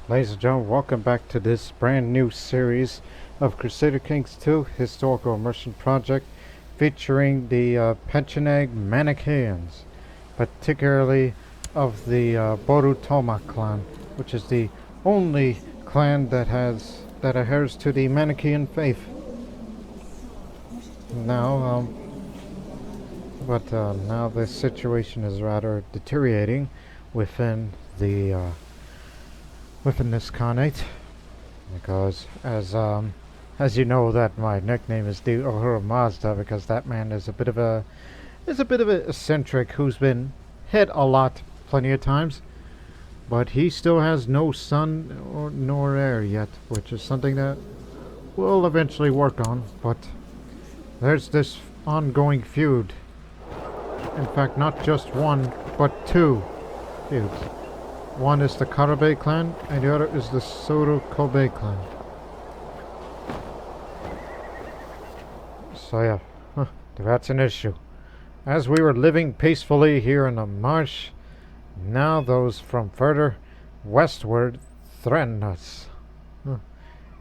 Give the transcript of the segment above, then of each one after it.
Ladies and gentlemen, welcome back to this brand new series of Crusader Kings 2 Historical Immersion Project featuring the Pecheneg Manicheans, particularly of the Boru-Tolmach Clan, which is the only clan that adheres to the Manichean faith. Now, now the situation is rather deteriorating within the within this Khanate, because as you know, that my nickname is the Uhura Mazda, because that man is a bit of a eccentric who's been hit a lot, plenty of times, but he still has no son nor heir yet, which is something that we'll eventually work on. But there's this ongoing feud. In fact, not just one, but two feuds. One is the Karabe clan, and the other is the Suru Kobe clan. So yeah, that's an issue. As we were living peacefully here in the marsh, now those from further westward threaten us.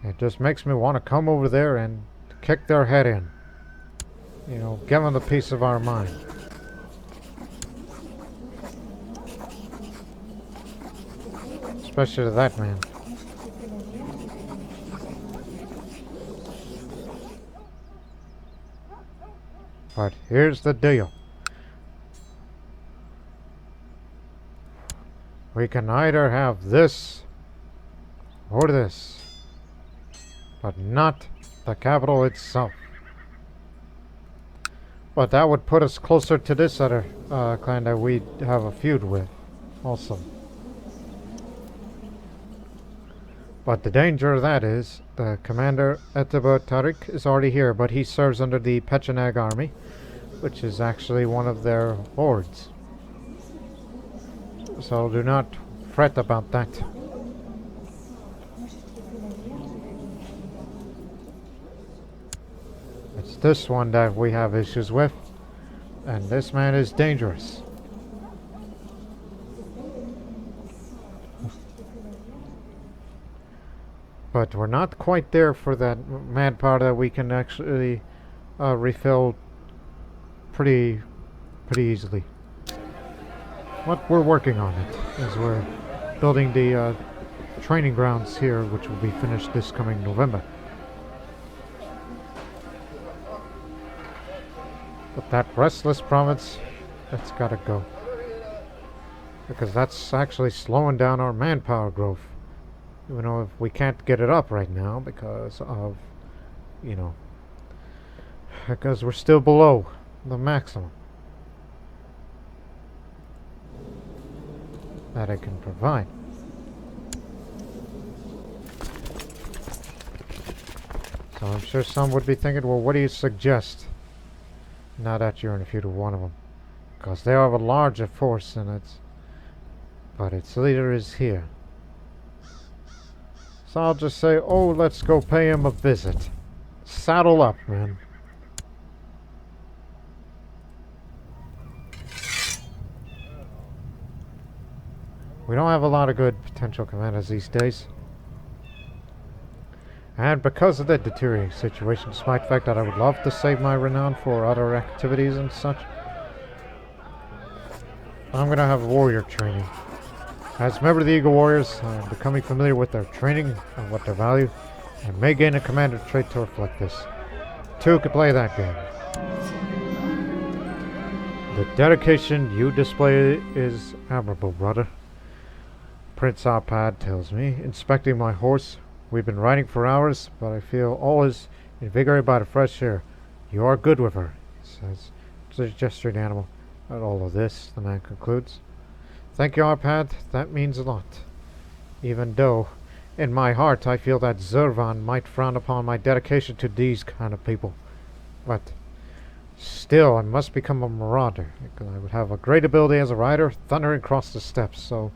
It just makes me want to come over there and kick their head in. You know, give them the peace of our mind. Especially to that man. But here's the deal. We can either have this or this, but not the capital itself. But that would put us closer to this other clan that we have a feud with also. But the danger of that is, the commander Elteber Sagay is already here, but he serves under the Pecheneg army, which is actually one of their lords. So do not fret about that. It's this one that we have issues with, and this man is dangerous. But we're not quite there for that manpower that we can actually refill pretty easily. What we're working on it is we're building the training grounds here, which will be finished this coming November. But that restless province, that's gotta go, because that's actually slowing down our manpower growth. You know, if we can't get it up right now because of, you know, because we're still below the maximum that it can provide. So I'm sure some would be thinking, well, what do you suggest now that you're in a feud with one of them? Because they have a larger force in it, but its leader is here. So I'll just say, oh, let's go pay him a visit. Saddle up, man. We don't have a lot of good potential commanders these days. And because of the deteriorating situation, despite the fact that I would love to save my renown for other activities and such, I'm going to have warrior training. As a member of the Eagle Warriors, I'm becoming familiar with their training and what they value, and may gain a commander trait to reflect this. Two could play that game. The dedication you display is admirable, brother. Prince Arpad tells me, inspecting my horse. We've been riding for hours, but I feel all is invigorated by the fresh air. You are good with her, he says, gesturing the animal. At all of this, the man concludes. Thank you, Arpad. That means a lot. Even though, in my heart, I feel that Zervan might frown upon my dedication to these kind of people. But still, I must become a marauder. I would have a great ability as a rider, thundering across the steppes, so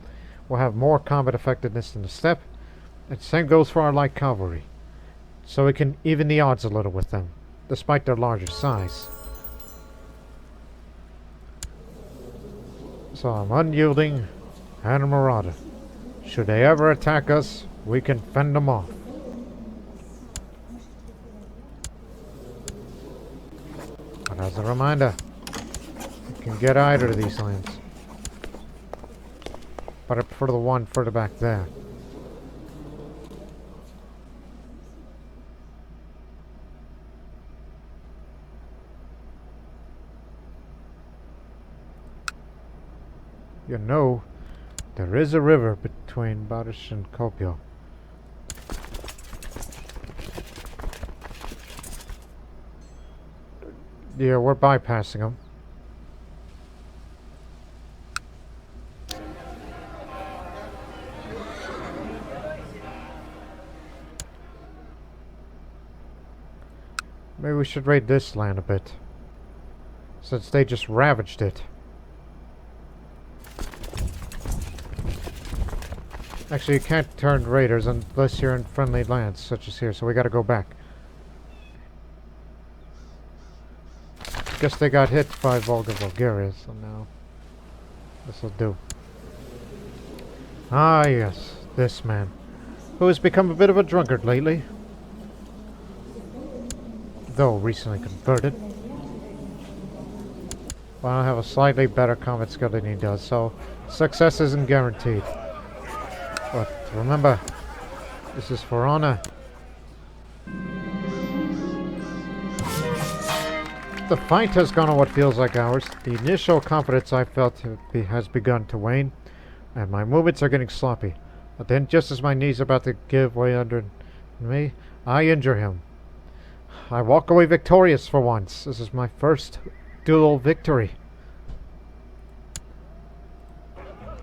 we'll have more combat effectiveness in the steppe. And the same goes for our light cavalry. So we can even the odds a little with them, despite their larger size. So I'm unyielding and a marauder. Should they ever attack us, we can fend them off. But as a reminder, you can get either of these lands. But I prefer the one further back there. You know, there is a river between Badish and Kopio. Yeah, we're bypassing them. Maybe we should raid this land a bit, since they just ravaged it. Actually, you can't turn raiders unless you're in friendly lands, such as here, so we gotta go back. Guess they got hit by Volga Bulgaria, so now this'll do. Ah yes, this man, who has become a bit of a drunkard lately, though recently converted. Well, I have a slightly better combat skill than he does, so success isn't guaranteed. But remember, this is for honor. The fight has gone on what feels like hours. The initial confidence I felt has begun to wane, and my movements are getting sloppy. But then, just as my knees are about to give way under me, I injure him. I walk away victorious for once. This is my first duel victory.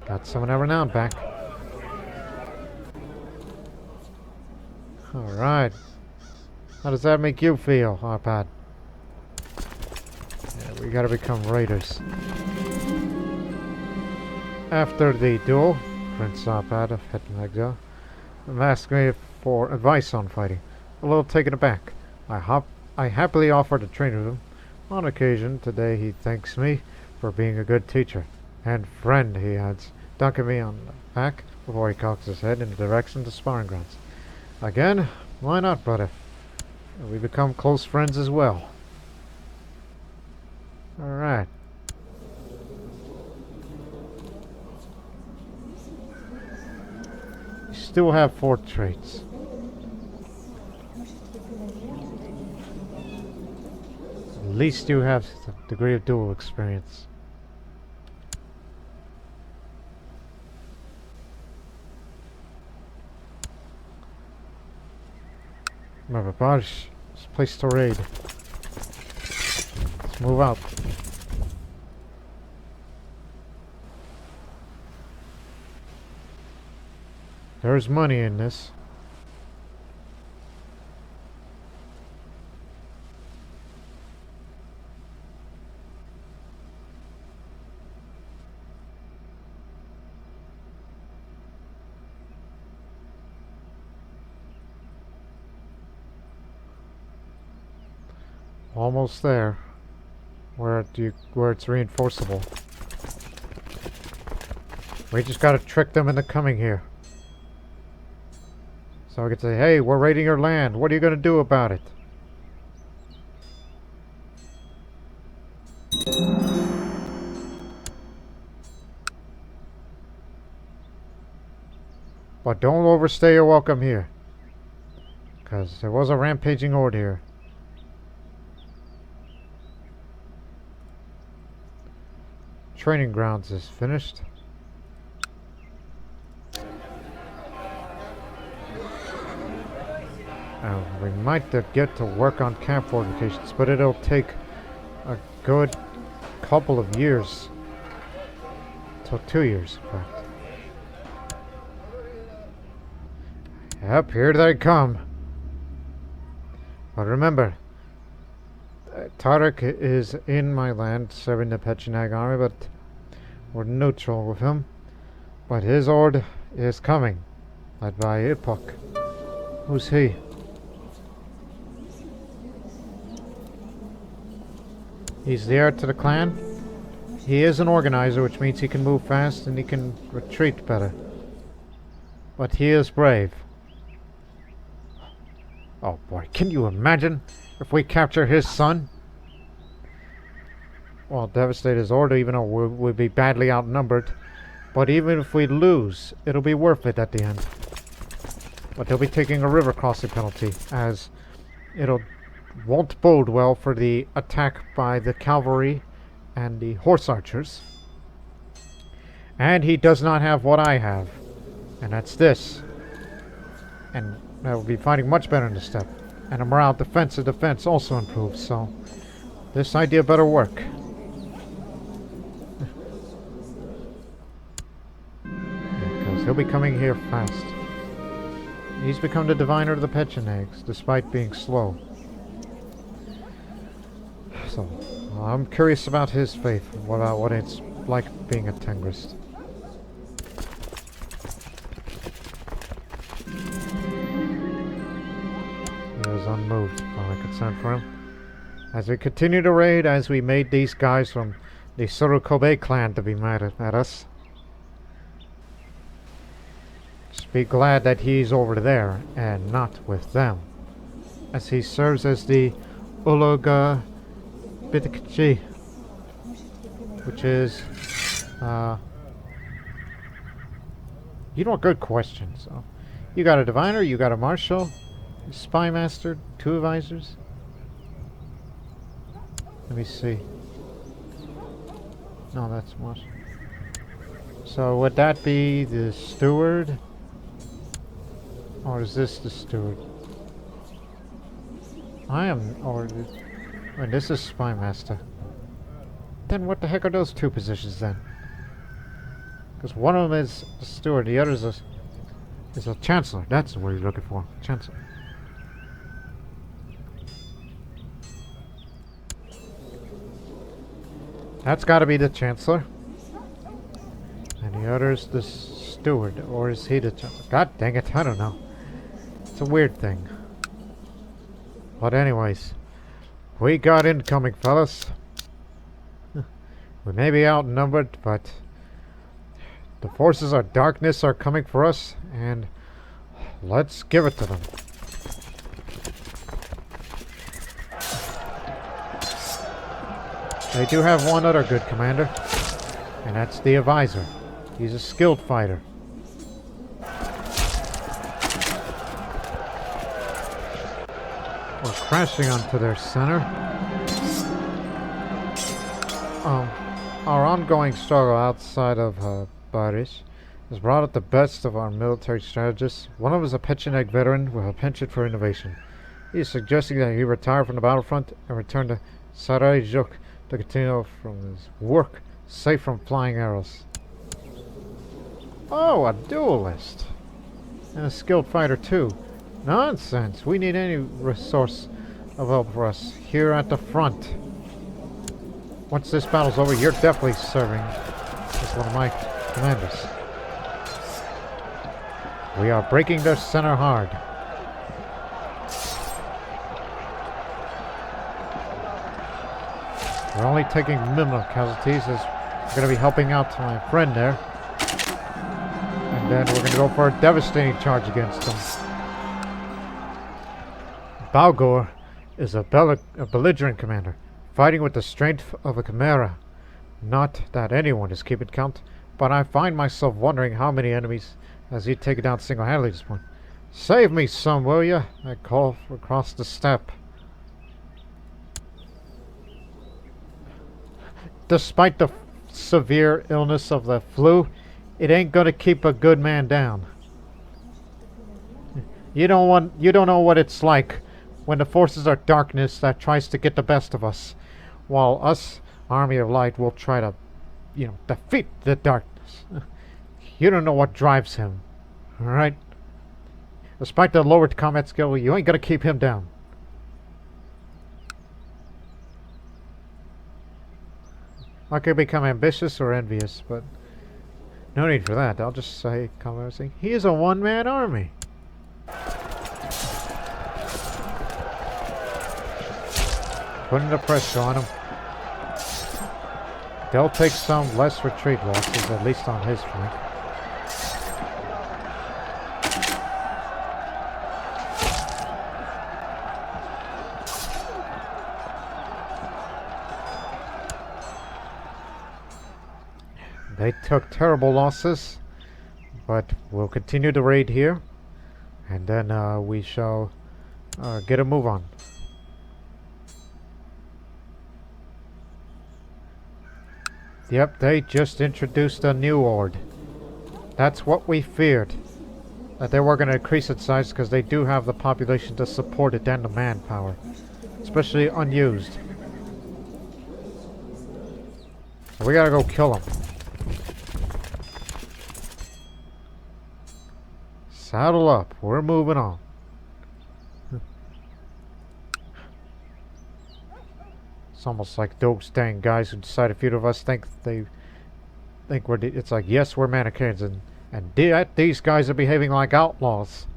Got some of that renown back. Alright. How does that make you feel, Arpad? Yeah, we gotta become raiders. After the duel, Prince Arpad of Pecheneg asked me for advice on fighting. A little taken aback. I happily offered to train with him. On occasion, today he thanks me for being a good teacher. And friend, he adds, dunking me on the back before he cocks his head in the direction of the sparring grounds. Again, why not, brother? We become close friends as well. Alright. You still have 4 traits. At least you have a degree of duel experience. Remember, Badish, it's a place to raid. Let's move out. There's money in this. Almost there. Where it's reinforceable. We just gotta trick them into coming here. So we can say, hey, we're raiding your land. What are you gonna do about it? But don't overstay your welcome here. Because there was a rampaging horde here. Training grounds is finished. We might get to work on camp fortifications, but it'll take a good couple of years. Till 2 years, in fact. Yep, here they come. But remember, Tarek is in my land serving the Pecheneg army, but we're neutral with him. But his horde is coming, led by Ipok. Who's he? He's the heir to the clan. He is an organizer, which means he can move fast and he can retreat better. but he is brave. Oh boy, can you imagine if we capture his son? Well, devastate his order, even though we'll be badly outnumbered. But even if we lose, it'll be worth it at the end. But they'll be taking a river crossing penalty, as won't bode well for the attack by the cavalry and the horse archers. And he does not have what I have, and that's this. And I will be fighting much better in the steppe. And the morale defense also improves, so this idea better work. Because he'll be coming here fast. He's become the diviner of the Pechenegs, despite being slow. So, I'm curious about his faith, what it's like being a Tengrist. He was unmoved by my concern for him. As we continue to raid, as we made these guys from the CK2 clan to be mad at us. Just be glad that he's over there and not with them, as he serves as the Uluga Bitikchi, which is, you know, a good question. So, you got a diviner, you got a marshal, a spy master, 2 advisors. Let me see. No, that's marshal. So would that be the steward, or is this the steward? Wait, this is spy master. Then what the heck are those 2 positions then? Because one of them is the steward, the other is a chancellor. That's what you're looking for, chancellor. That's got to be the chancellor. And the other is the steward, or is he the chancellor? God dang it, I don't know. It's a weird thing. But anyways, we got incoming, fellas. We may be outnumbered, but the forces of darkness are coming for us, and let's give it to them. They do have one other good commander, and that's the advisor. He's a skilled fighter. We're crashing onto their center. Our ongoing struggle outside of Barish has brought out the best of our military strategists. One of us is a Pecheneg veteran with a penchant for innovation. He is suggesting that he retire from the battlefront and return to Sarayjuk to continue from his work, safe from flying arrows. Oh, a duelist! And a skilled fighter too. Nonsense! We need any resource of help for us here at the front. Once this battle's over, you're definitely serving as one of my commanders. We are breaking their center hard. We're only taking minimal casualties, as we're going to be helping out my friend there. And then we're going to go for a devastating charge against them. Balgor is a belligerent commander, fighting with the strength of a chimera. Not that anyone is keeping count, but I find myself wondering how many enemies has he taken down single-handedly this point. Save me some, will ya? I call across the steppe. Despite the severe illness of the flu, it ain't gonna keep a good man down. You don't know what it's like when the forces of darkness that tries to get the best of us, while us, Army of Light, will try to, defeat the darkness. You don't know what drives him, alright? Despite the lowered combat skill, you ain't gonna keep him down. I could become ambitious or envious, but no need for that. I'll just say, conversing, he is a one-man army. Putting the pressure on him. They'll take some less retreat losses, at least on his flank. They took terrible losses, but we'll continue the raid here, and then we shall get a move on. Yep, they just introduced a new ord. That's what we feared. That they were going to increase its size because they do have the population to support it and the manpower. Especially unused. So we gotta go kill them. Saddle up. We're moving on. It's almost like those dang guys who decide a few of us think we're... It's like, yes, we're Manicheans, and these guys are behaving like outlaws.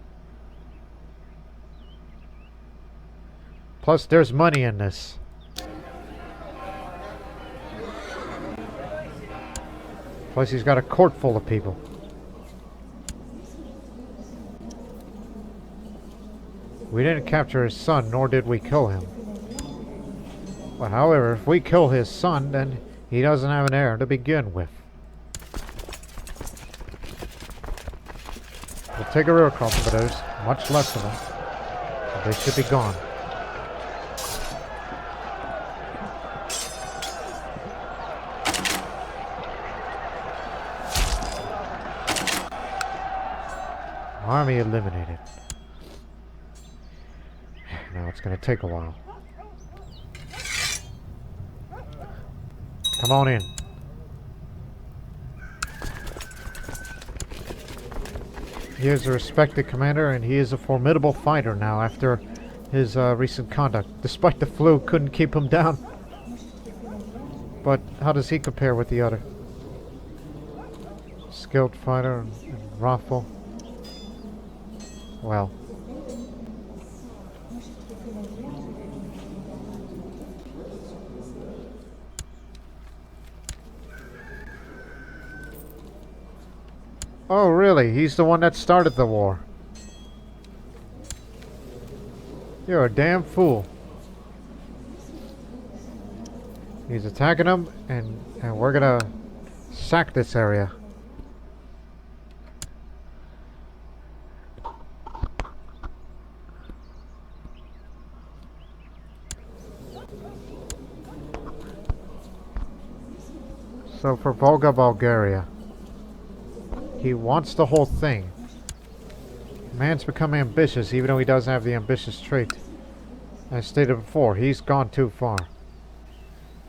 Plus, there's money in this. Plus, he's got a court full of people. We didn't capture his son, nor did we kill him. But however, if we kill his son, then he doesn't have an heir to begin with. We'll take a real crop, but there's much less of them. They should be gone. Army eliminated. Now it's going to take a while. Come on in. He is a respected commander, and he is a formidable fighter now after his recent conduct. Despite the flu, couldn't keep him down. But how does he compare with the other? Skilled fighter and wrathful. Well. Oh, really? He's the one that started the war. You're a damn fool. He's attacking them, and we're gonna sack this area. So for Volga, Bulgaria, he wants the whole thing. Man's become ambitious, even though he doesn't have the ambitious trait. As stated before, he's gone too far.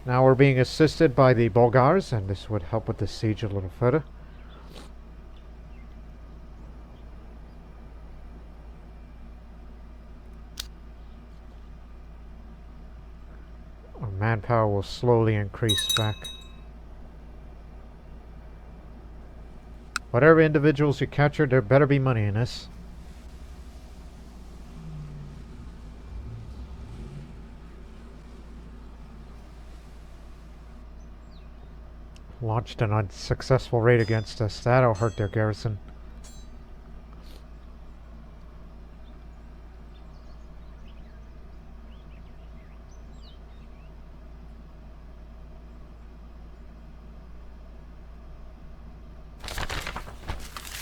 Now we're being assisted by the Bulgars, and this would help with the siege a little further. Our manpower will slowly increase back. Whatever individuals you capture, there better be money in this. Launched an unsuccessful raid against us. That'll hurt their garrison.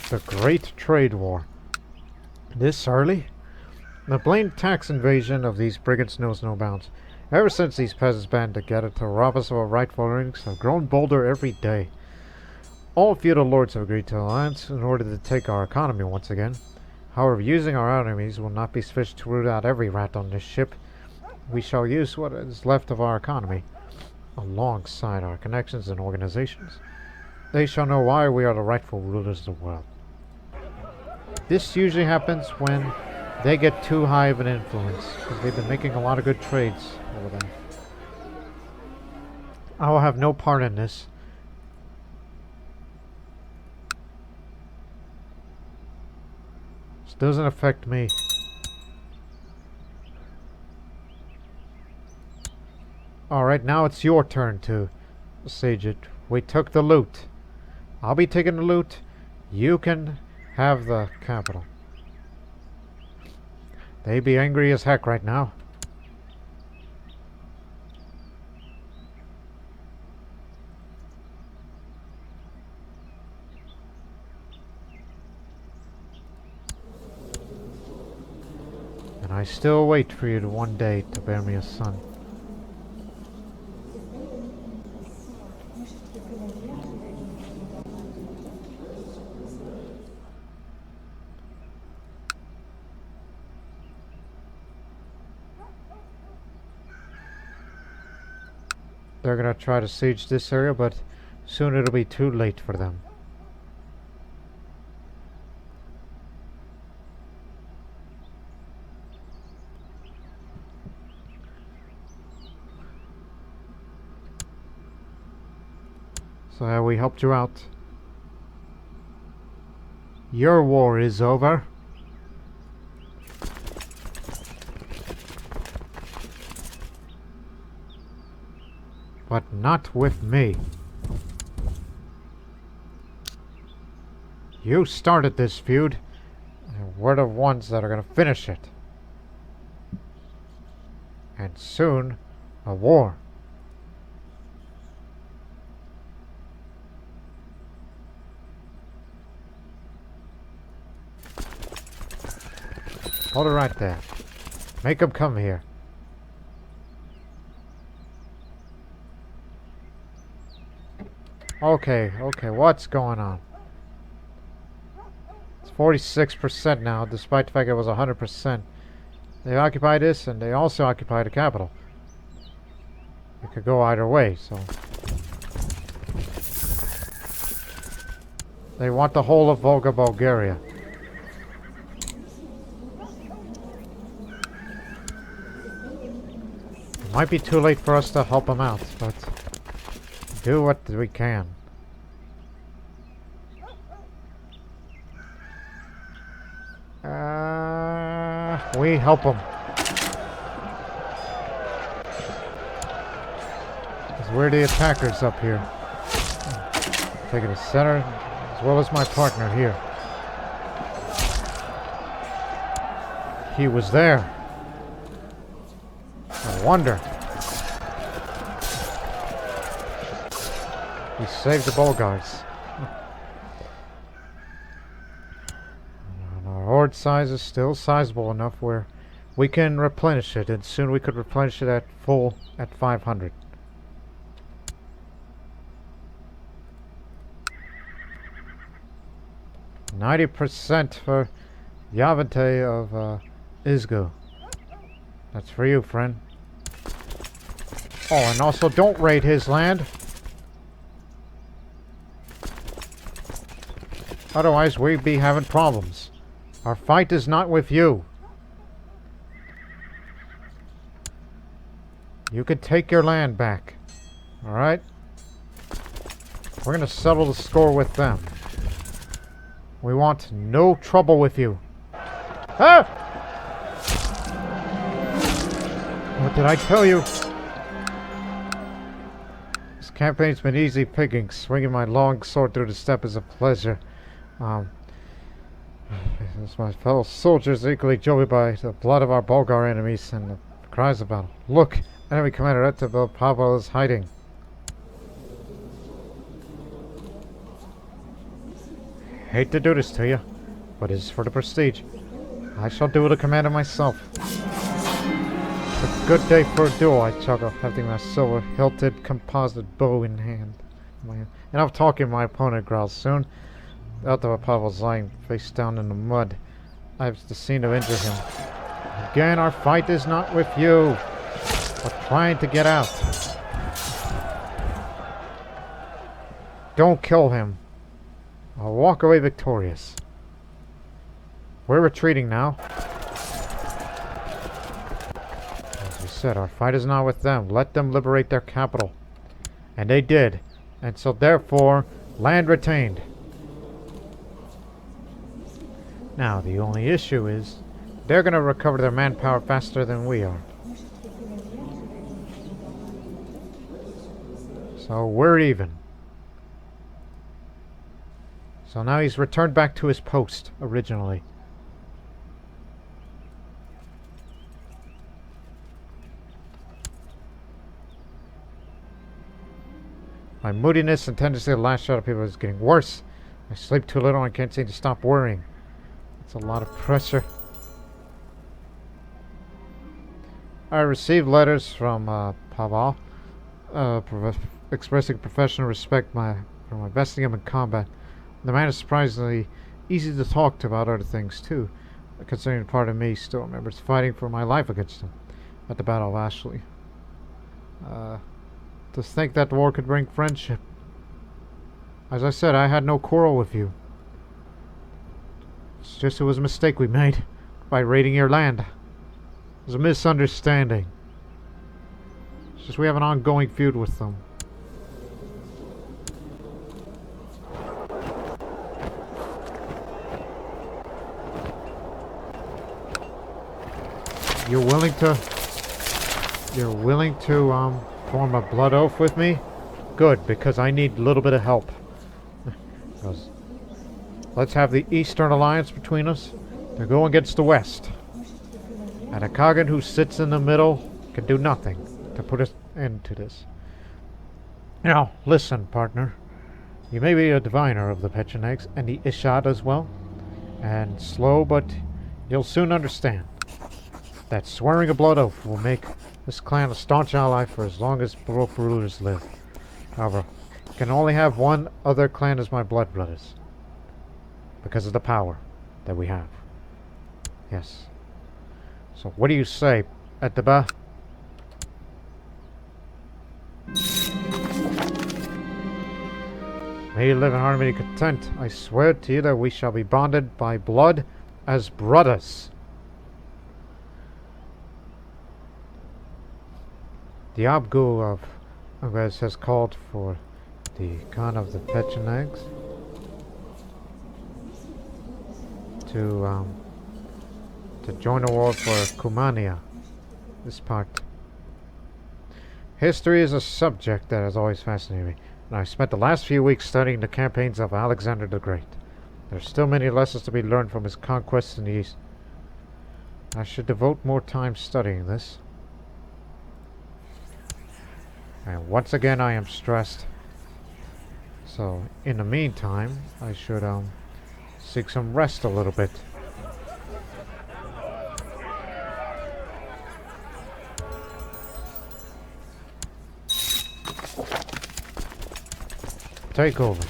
The Great Trade War. This early? The blatant tax invasion of these brigands knows no bounds. Ever since these peasants band together to rob us of our rightful earnings, have grown bolder every day. All feudal lords have agreed to alliance in order to take our economy once again. However, using our enemies will not be sufficient to root out every rat on this ship. We shall use what is left of our economy, alongside our connections and organizations. They shall know why we are the rightful rulers of the world. This usually happens when they get too high of an influence, because they've been making a lot of good trades over there. I will have no part in this. This doesn't affect me. Alright, now it's your turn to siege it. We took the loot. I'll be taking the loot. You can have the capital. They be angry as heck right now. And I still wait for you to one day to bear me a son. They're gonna try to siege this area, but soon it'll be too late for them. So have we helped you out? Your war is over. But not with me. You started this feud, and we're the ones that are gonna finish it. And soon, a war. Hold it right there. Make them come here. Okay, what's going on? It's 46% now, despite the fact it was 100%. They occupy this, and they also occupy the capital. It could go either way, so... They want the whole of Volga, Bulgaria. It might be too late for us to help them out, but... do what we can. We help them. Because we're the attackers up here. Taking the center, as well as my partner here. He was there. No wonder. We saved the Bulgars. And our horde size is still sizable enough where we can replenish it, and soon we could replenish it at full at 500. %90 for Yavante of Izgu. That's for you, friend. Oh, and also don't raid his land. Otherwise, we'd be having problems. Our fight is not with you. You can take your land back. Alright? We're gonna settle the score with them. We want no trouble with you. Ah! What did I tell you? This campaign's been easy pickings. Swinging my long sword through the steppe is a pleasure. As my fellow soldiers equally joyed by the blood of our Bulgar enemies and the cries of battle. Look, enemy commander Elteber Pavel is hiding. Hate to do this to you, but it's for the prestige. I shall do the commander myself. A good day for a duel, I chuckle, having my silver-hilted composite bow in hand. And I'm talking, my opponent growls soon. Elteber Pavel's lying face down in the mud. I have the scene to injure him. Again, our fight is not with you, but trying to get out. Don't kill him. I'll walk away victorious. We're retreating now. As we said, our fight is not with them. Let them liberate their capital. And they did. And so therefore, land retained. Now, the only issue is, they're going to recover their manpower faster than we are. So, we're even. So now he's returned back to his post, originally. My moodiness and tendency to lash out at people is getting worse. I sleep too little and can't seem to stop worrying. It's a lot of pressure. I received letters from Paval expressing professional respect for my besting him in combat. The man is surprisingly easy to talk to about other things too, considering part of me still remembers fighting for my life against him at the Battle of Ashley. To think that war could bring friendship. As I said, I had no quarrel with you. It's just it was a mistake we made by raiding your land. It was a misunderstanding. It's just we have an ongoing feud with them. You're willing to form a blood oath with me? Good, because I need a little bit of help. Let's have the Eastern Alliance between us to go against the West. And a Kagan who sits in the middle can do nothing to put an end to this. Now, listen, partner. You may be a diviner of the Pechenegs and the Ishad as well. And slow, but you'll soon understand that swearing a blood oath will make this clan a staunch ally for as long as both rulers live. However, I can only have one other clan as my blood brothers. Because of the power that we have. Yes. So what do you say, Elteber? May you live in harmony and content. I swear to you that we shall be bonded by blood as brothers. The Abgu of Nomads has called for the Khan of the Pechenegs to join a war for Kumania, this part. History is a subject that has always fascinated me, and I spent the last few weeks studying the campaigns of Alexander the Great. There are still many lessons to be learned from his conquests in the East. I should devote more time studying this. And once again I am stressed. So in the meantime, I should seek some rest a little bit. Take over.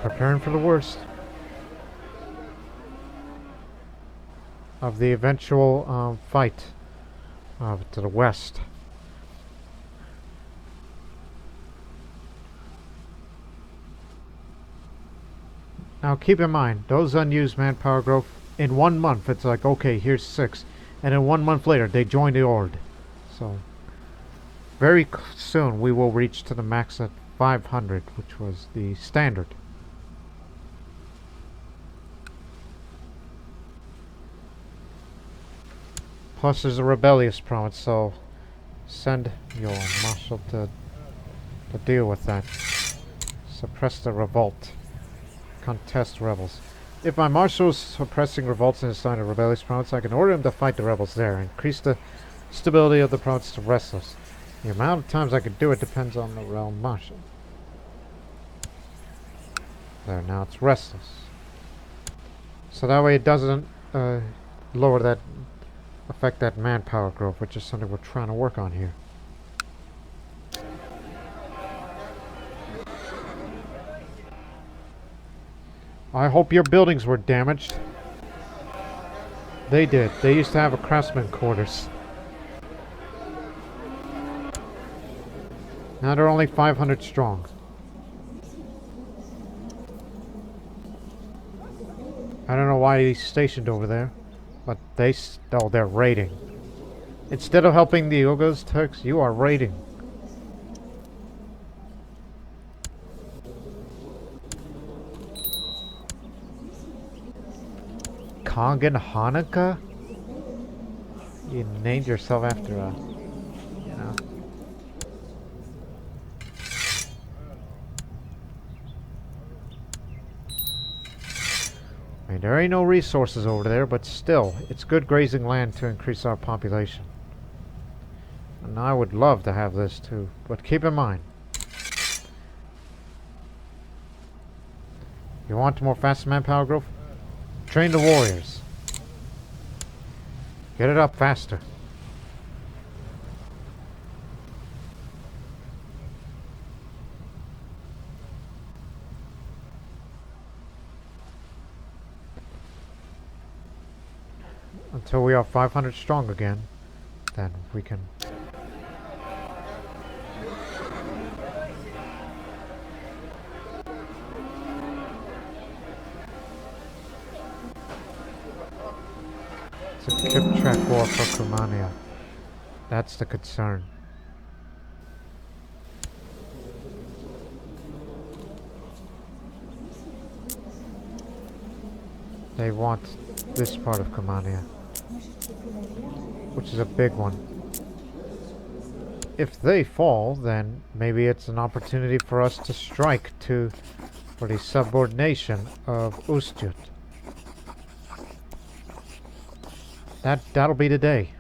Preparing for the worst of the eventual fight to the west. Now keep in mind, those unused manpower growth, in 1 month it's like, okay, here's 6, and then 1 month later they join the Ord. So very soon we will reach to the max at 500, which was the standard. Plus there's a rebellious province, so send your marshal to deal with that. Suppress the revolt. Contest rebels. If my marshal is suppressing revolts in his sign of rebellious province, I can order him to fight the rebels there. Increase the stability of the province to restless. The amount of times I can do it depends on the realm marshal. There, now it's restless. So that way it doesn't affect that manpower growth, which is something we're trying to work on here. I hope your buildings were damaged. They did. They used to have a craftsman quarters. Now they're only 500 strong. I don't know why he's stationed over there. But they're raiding. Instead of helping the Yogos, Turks, you are raiding. Kongan Hanukkah? You named yourself after a, you know. I mean, there ain't no resources over there, but still, it's good grazing land to increase our population. And I would love to have this too, but keep in mind, you want more fast manpower growth? Train the warriors. Get it up faster. Until we are 500 strong again, then we can... It's a Kiptrack war for Kumania. That's the concern. They want this part of Kumania, which is a big one. If they fall, then maybe it's an opportunity for us to strike for the subordination of Ustjut. That'll be the day.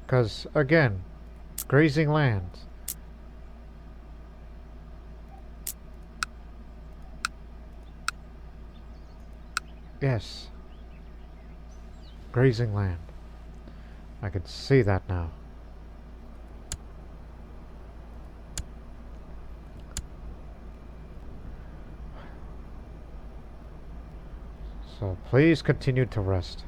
Because, again, grazing land. Yes. Grazing land. I can see that now. So please continue to rest.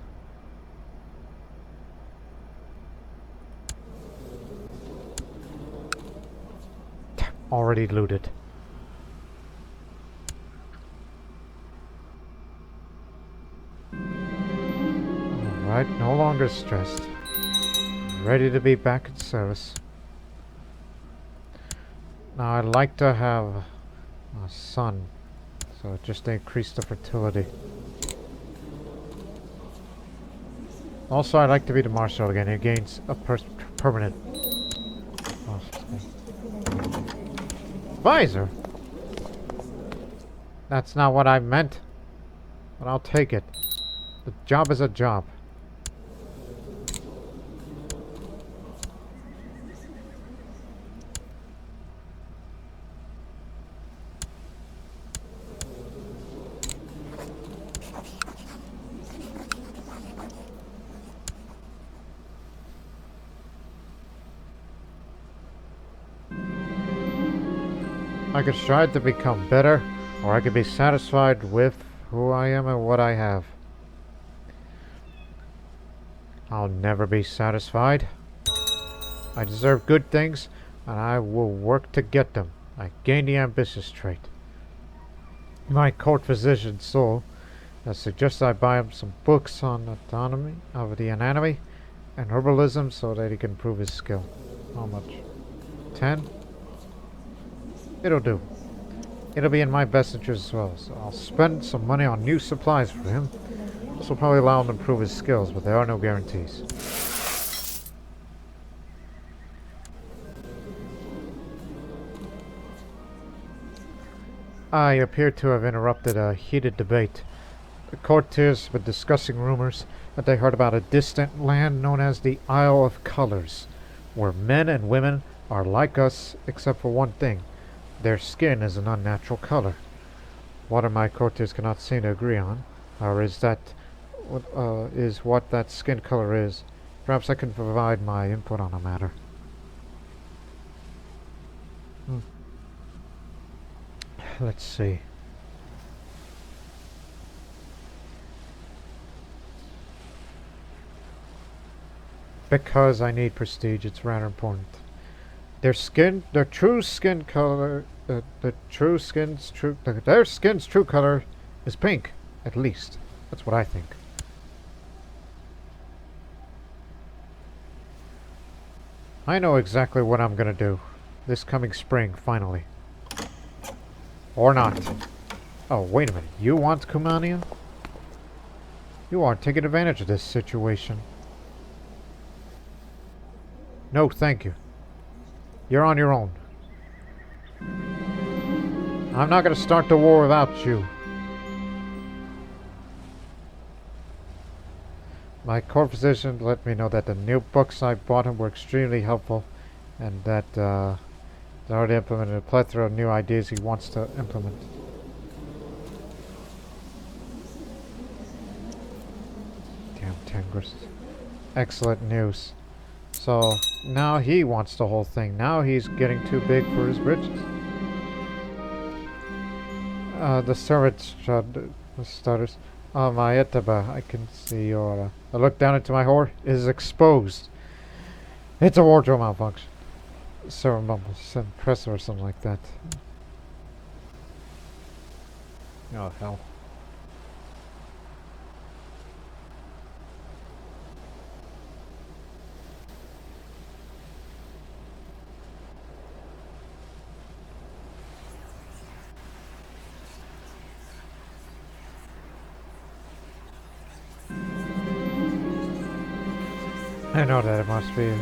Already looted. Alright, no longer stressed. Ready to be back in service. Now I'd like to have a son, so just to increase the fertility. Also, I'd like to be the marshal again. It gains a permanent... Oh, visor? That's not what I meant. But I'll take it. The job is a job. I could strive to become better, or I could be satisfied with who I am and what I have. I'll never be satisfied. I deserve good things, and I will work to get them. I gain the ambitious trait. My court physician Soul suggests I buy him some books on anatomy of the anatomy and herbalism so that he can improve his skill. How much? 10? It'll do. It'll be in my best interest as well, so I'll spend some money on new supplies for him. This will probably allow him to improve his skills, but there are no guarantees. I appear to have interrupted a heated debate. The courtiers were discussing rumors that they heard about a distant land known as the Isle of Colors, where men and women are like us except for one thing. Their skin is an unnatural color. What my courtiers cannot seem to agree on, or is what that skin color is. Perhaps I can provide my input on the matter. Let's see. Because I need prestige, it's rather important. Their true skin color, their skin's true color is pink, at least. That's what I think. I know exactly what I'm gonna do this coming spring, finally. Or not. Oh, wait a minute. You want Kumania? You aren't taking advantage of this situation. No, thank you. You're on your own. I'm not gonna start the war without you. My court physician let me know that the new books I bought him were extremely helpful, and that they already implemented a plethora of new ideas he wants to implement. Damn Tigris. Excellent news. So now he wants the whole thing. Now he's getting too big for his britches. The servant stutters. Oh, my Elteber, I can see your... I look down into my hoard. It is exposed. It's a wardrobe malfunction. Servant mumbles. Impressive or something like that. Oh, hell. I know that it must be...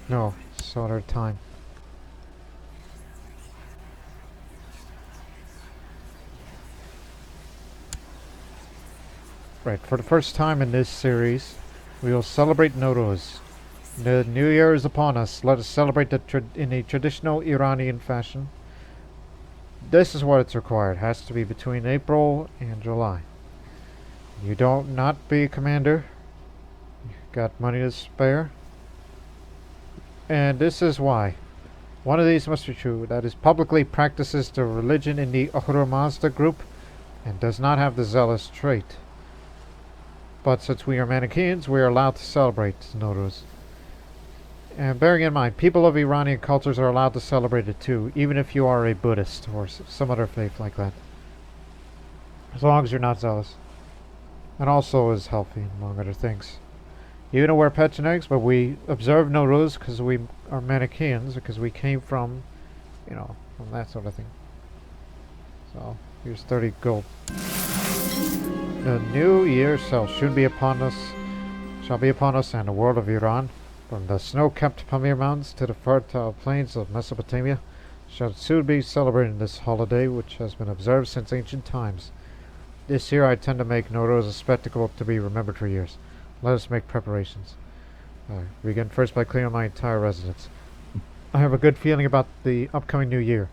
No, it's other time. Right, for the first time in this series, we will celebrate Nowruz. The new year is upon us. Let us celebrate in a traditional Iranian fashion. This is what it's required. It has to be between April and July. You don't not be commander. Got money to spare. And this is why. One of these must be true. That is, publicly practices the religion in the Ahura Mazda group and does not have the zealous trait. But since we are Manicheans, we are allowed to celebrate Nowruz. And bearing in mind, people of Iranian cultures are allowed to celebrate it too, even if you are a Buddhist or some other faith like that. As long as you're not zealous. And also is healthy, among other things. Even though we're Pechenegs, but we observe Nowruz because we are Manicheans, because we came from, you know, from that sort of thing. So, here's 30 gold. The new year shall be upon us, and the world of Iran, from the snow-capped Pamir Mountains to the fertile plains of Mesopotamia, shall soon be celebrating this holiday, which has been observed since ancient times. This year I tend to make Nowruz a spectacle to be remembered for years. Let us make preparations. Begin first by clearing my entire residence. I have a good feeling about the upcoming new year.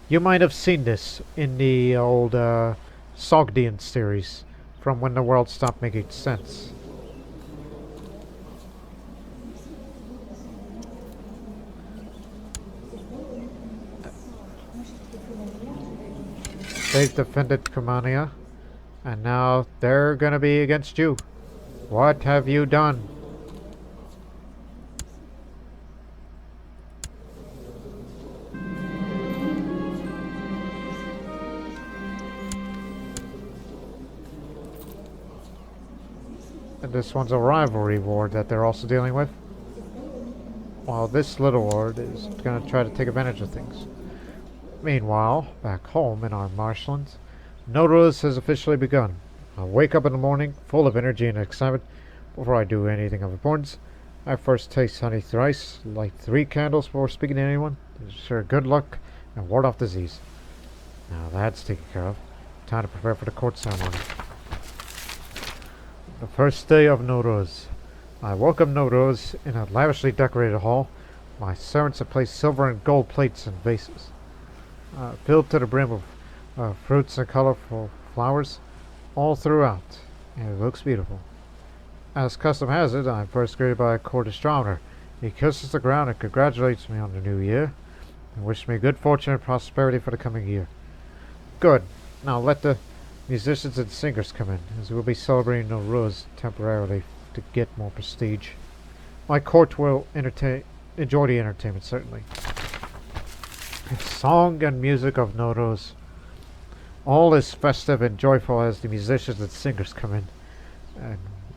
You might have seen this in the old Sogdian series, from when the world stopped making sense. They've defended Kumania, and now they're gonna be against you. What have you done? And this one's a rivalry war that they're also dealing with. While this little ward is gonna try to take advantage of things. Meanwhile, back home in our marshlands, Nowruz has officially begun. I wake up in the morning, full of energy and excitement. Before I do anything of importance, I first taste honey thrice, light 3 candles before speaking to anyone, to ensure good luck and ward off disease. Now that's taken care of. Time to prepare for the court ceremony. The first day of Nowruz. I welcome Nowruz in a lavishly decorated hall. My servants have placed silver and gold plates and vases, filled to the brim with fruits and colorful flowers all throughout, and it looks beautiful. As custom has it, I'm first greeted by a court astronomer. He kisses the ground and congratulates me on the new year, and wishes me good fortune and prosperity for the coming year. Good. Now let the musicians and singers come in, as we'll be celebrating Nowruz temporarily to get more prestige. My court will enjoy the entertainment, certainly. Song and music of Nowruz. All is festive and joyful as the musicians and singers come in.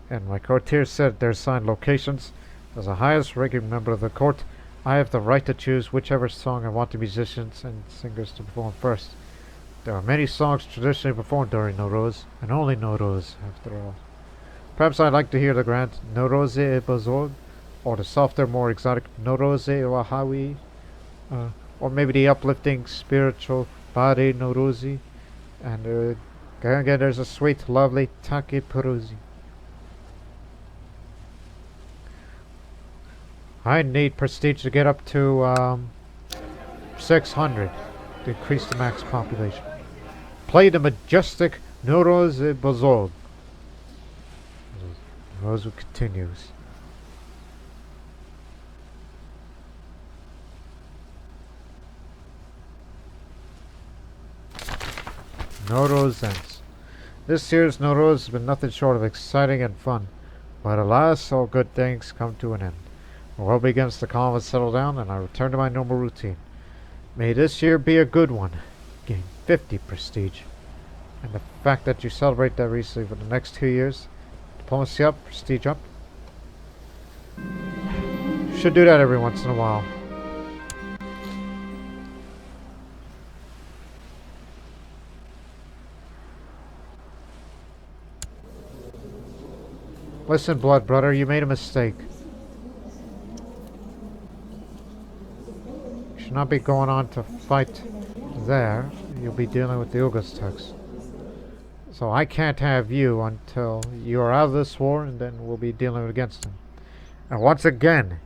And my courtiers set their assigned locations. As the highest ranking member of the court, I have the right to choose whichever song I want the musicians and singers to perform first. There are many songs traditionally performed during Nowruz, and only Nowruz, after all. Perhaps I'd like to hear the grand Nowroze-e Bozorg, or the softer, more exotic Nowroze-e Wahawi, or maybe the uplifting spiritual body Noruzi, and again there's a sweet, lovely Take Peruzi. I need prestige to get up to 600 to increase the max population. Play the majestic Noroz Bozol. Rosu continues. Noroz ends. This year's Noroz has been nothing short of exciting and fun, but alas, all good things come to an end. The world begins to calm and settle down, and I return to my normal routine. May this year be a good one. Gain 50 prestige. And the fact that you celebrate that recently for the next 2 years, diplomacy up, prestige up. Should do that every once in a while. Listen, blood brother, you made a mistake. You should not be going on to fight there. You'll be dealing with the Ugastex. So I can't have you until you are out of this war, and then we'll be dealing against him. And once again,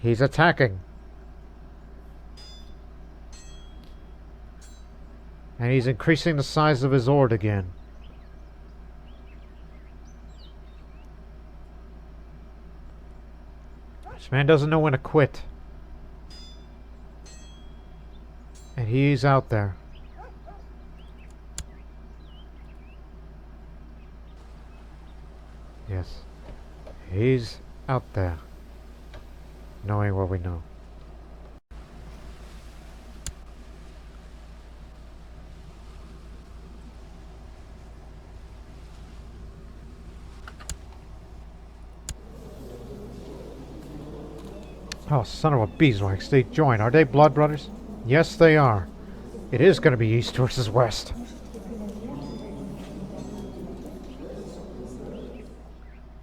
he's attacking. And he's increasing the size of his horde again. This man doesn't know when to quit. And he's out there. Yes. He's out there. Knowing what we know. Oh, son of a beeswax, they join. Are they blood brothers? Yes, they are. It is going to be east versus west.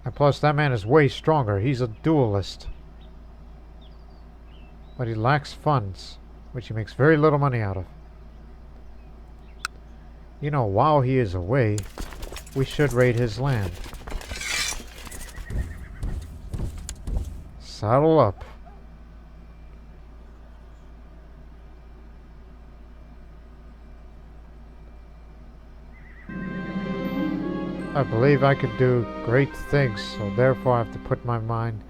And plus, that man is way stronger. He's a duelist. But he lacks funds, which he makes very little money out of. You know, while he is away, we should raid his land. Saddle up. I believe I could do great things, so therefore I have to put my mind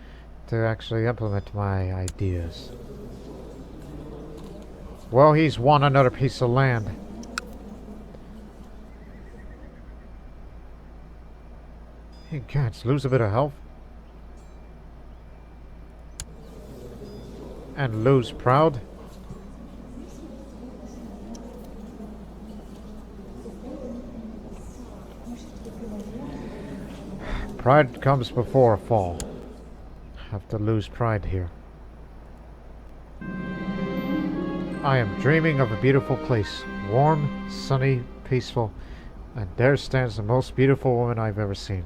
to actually implement my ideas. Well, he's won another piece of land. He can't lose a bit of health. And lose proud. Pride comes before a fall. Have to lose pride here. I am dreaming of a beautiful place. Warm, sunny, peaceful. And there stands the most beautiful woman I've ever seen.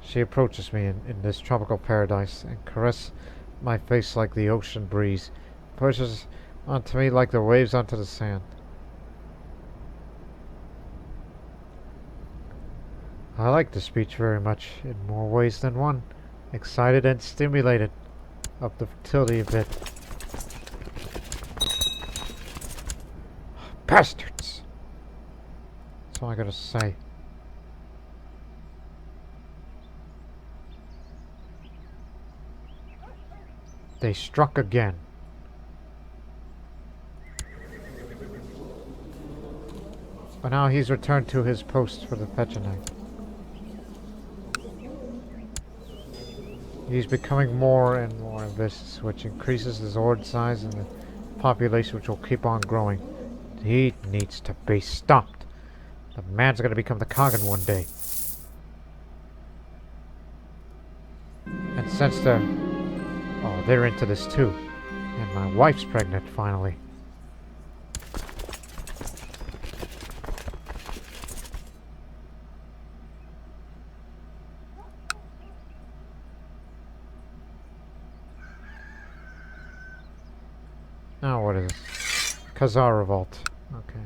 She approaches me in this tropical paradise and caresses my face like the ocean breeze. Pushes onto me like the waves onto the sand. I like the speech very much, in more ways than one. Excited and stimulated. Up the fertility a bit. Bastards! That's all I gotta say. They struck again. But now he's returned to his post for the Pecheneg. He's becoming more and more ambitious, which increases his horde size and the population, which will keep on growing. He needs to be stopped. The man's going to become the Kagan one day. And since they're into this too. And my wife's pregnant, finally. Now what is it? Khazar revolt. Okay.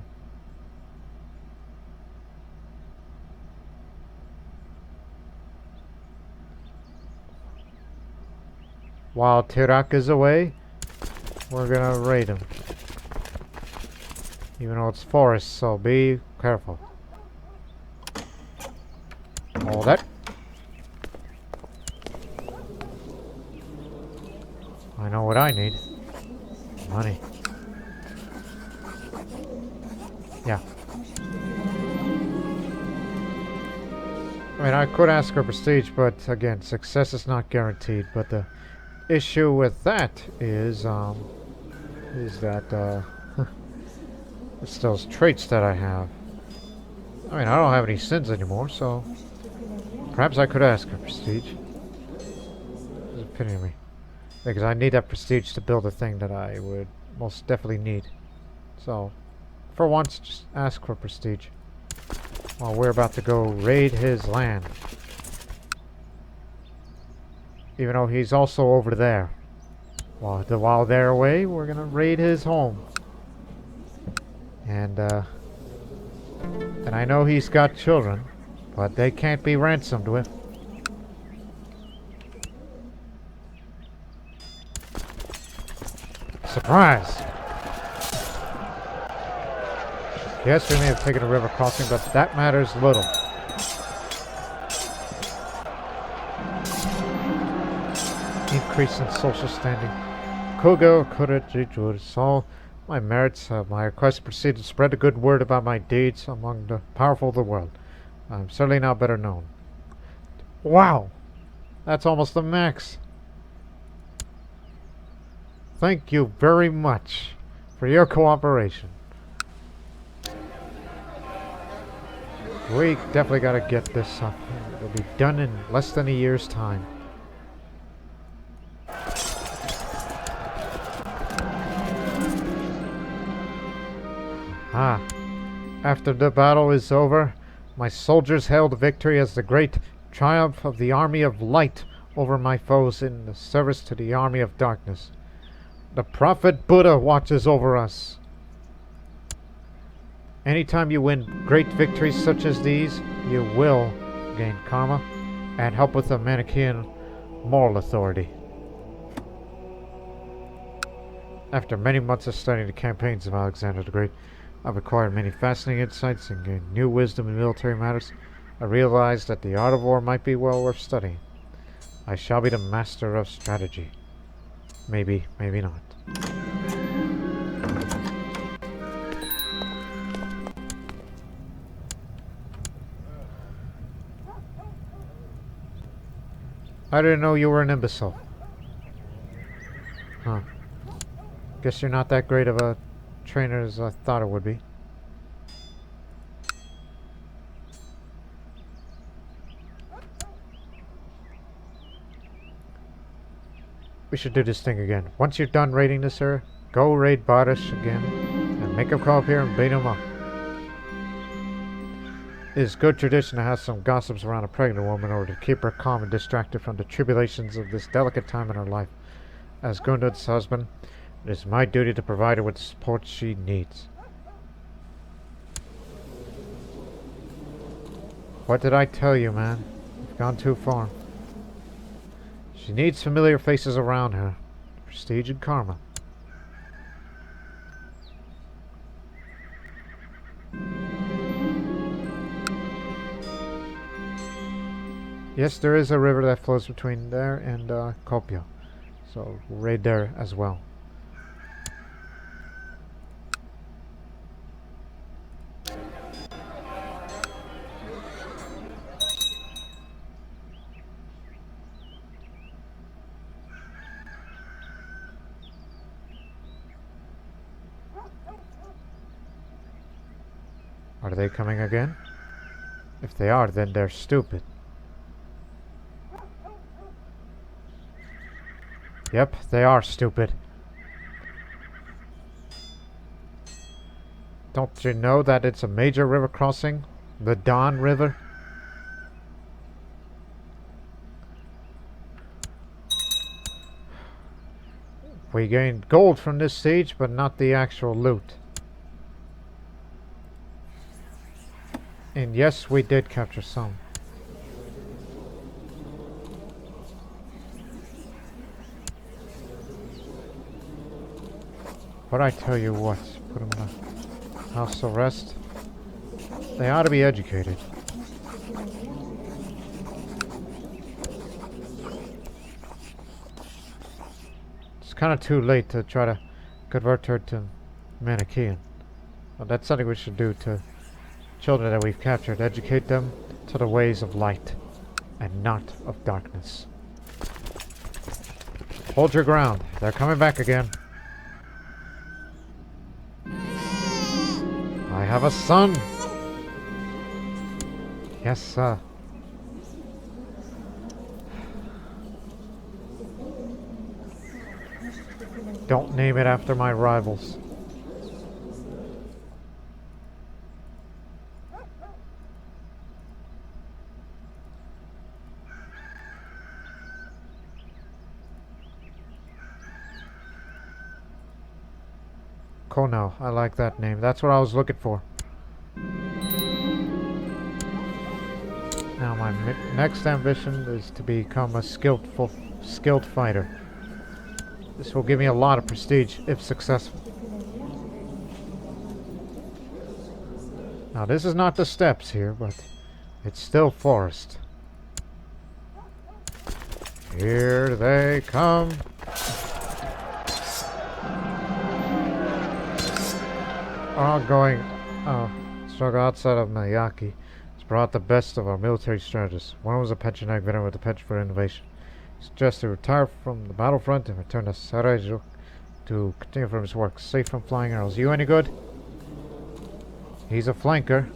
While Tirak is away, we're gonna raid him. Even though it's forest, so be careful. All that. I know what I need. Money. Yeah. I mean, I could ask for prestige, but again, success is not guaranteed. But the issue with that is that it's those traits that I have. I mean, I don't have any sins anymore, so perhaps I could ask for prestige. There's a pity in me. Because I need that prestige to build a thing that I would most definitely need. So, for once, just ask for prestige. While we're about to go raid his land. Even though he's also over there. While they're away, we're gonna raid his home. And I know he's got children, but they can't be ransomed with. Surprise! Yes, we may have taken a river crossing, but that matters little. Increase in social standing. Kogo Kurajijur saw my merits, my request to proceed to spread the good word about my deeds among the powerful of the world. I'm certainly now better known. Wow! That's almost the max. Thank you very much for your cooperation. We definitely gotta get this up. It'll be done in less than a year's time. Ah. After the battle is over, my soldiers hailed victory as the great triumph of the army of light over my foes in the service to the army of darkness. The Prophet Buddha watches over us. Anytime you win great victories such as these, you will gain karma and help with the Manichean moral authority. After many months of studying the campaigns of Alexander the Great, I've acquired many fascinating insights and gained new wisdom in military matters. I realized that the art of war might be well worth studying. I shall be the master of strategy. Maybe, maybe not. I didn't know you were an imbecile. Huh. Guess you're not that great of a trainer as I thought it would be. We should do this thing again. Once you're done raiding this area, go raid Barish again and make him come up here and beat him up. It is good tradition to have some gossips around a pregnant woman in order to keep her calm and distracted from the tribulations of this delicate time in her life. As Gundud's husband, it is my duty to provide her with the support she needs. What did I tell you, man? You've gone too far. She needs familiar faces around her. Prestige and karma. Yes, there is a river that flows between there and Kopio. So we'll raid there as well. Are they coming again? If they are, then they're stupid. Yep, they are stupid. Don't you know that it's a major river crossing? The Don River? We gained gold from this siege, but not the actual loot. And yes, we did capture some. But I tell you what, put them in a house arrest. They ought to be educated. It's kind of too late to try to convert her to Manichean. Well, that's something we should do to children that we've captured. Educate them to the ways of light and not of darkness. Hold your ground. They're coming back again. I have a son. Yes, sir. Don't name it after my rivals. Kono, I like that name. That's what I was looking for. Now my next ambition is to become a skilled fighter. This will give me a lot of prestige if successful. Now this is not the steppes here, but it's still forest. Here they come. Ongoing struggle outside of Miyaki has brought the best of our military strategists. One was a Pecheneg veteran with the penchant for innovation. He suggested to retire from the battlefront and return to Sarajevo to continue from his work, safe from flying arrows. You any good? He's a flanker.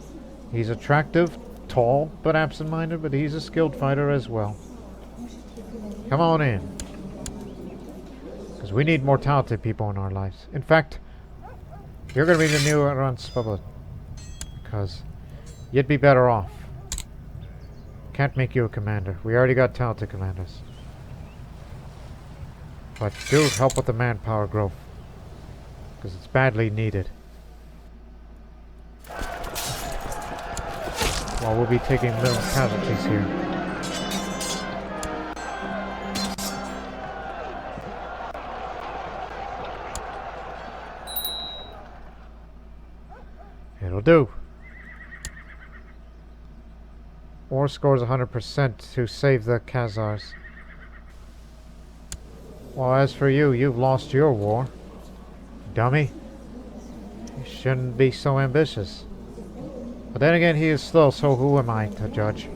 He's attractive, tall, but absent-minded, but he's a skilled fighter as well. Come on in. Because we need more talented people in our lives. In fact, you're going to be the new Aranspublic. Because you'd be better off. Can't make you a commander. We already got talented commanders. But do help with the manpower growth. Because it's badly needed. While we'll be taking little casualties here. It'll do. War scores 100% to save the Khazars. Well, as for you, you've lost your war. Dummy. You shouldn't be so ambitious. But then again, he is slow, so who am I to judge?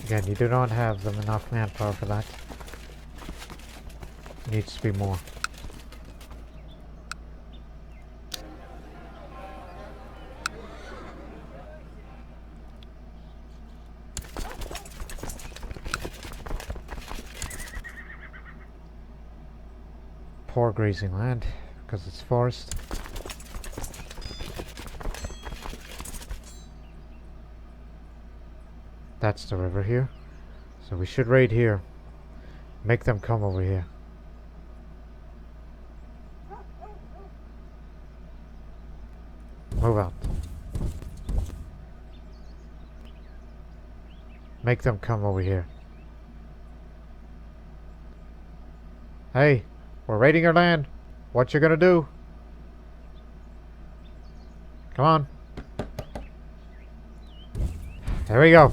Again, you do not have them enough manpower for that. Needs to be more. Poor grazing land, because it's forest. That's the river here. So we should raid here. Make them come over here. Move out. Make them come over here. Hey, we're raiding your land. What you gonna do? Come on. There we go.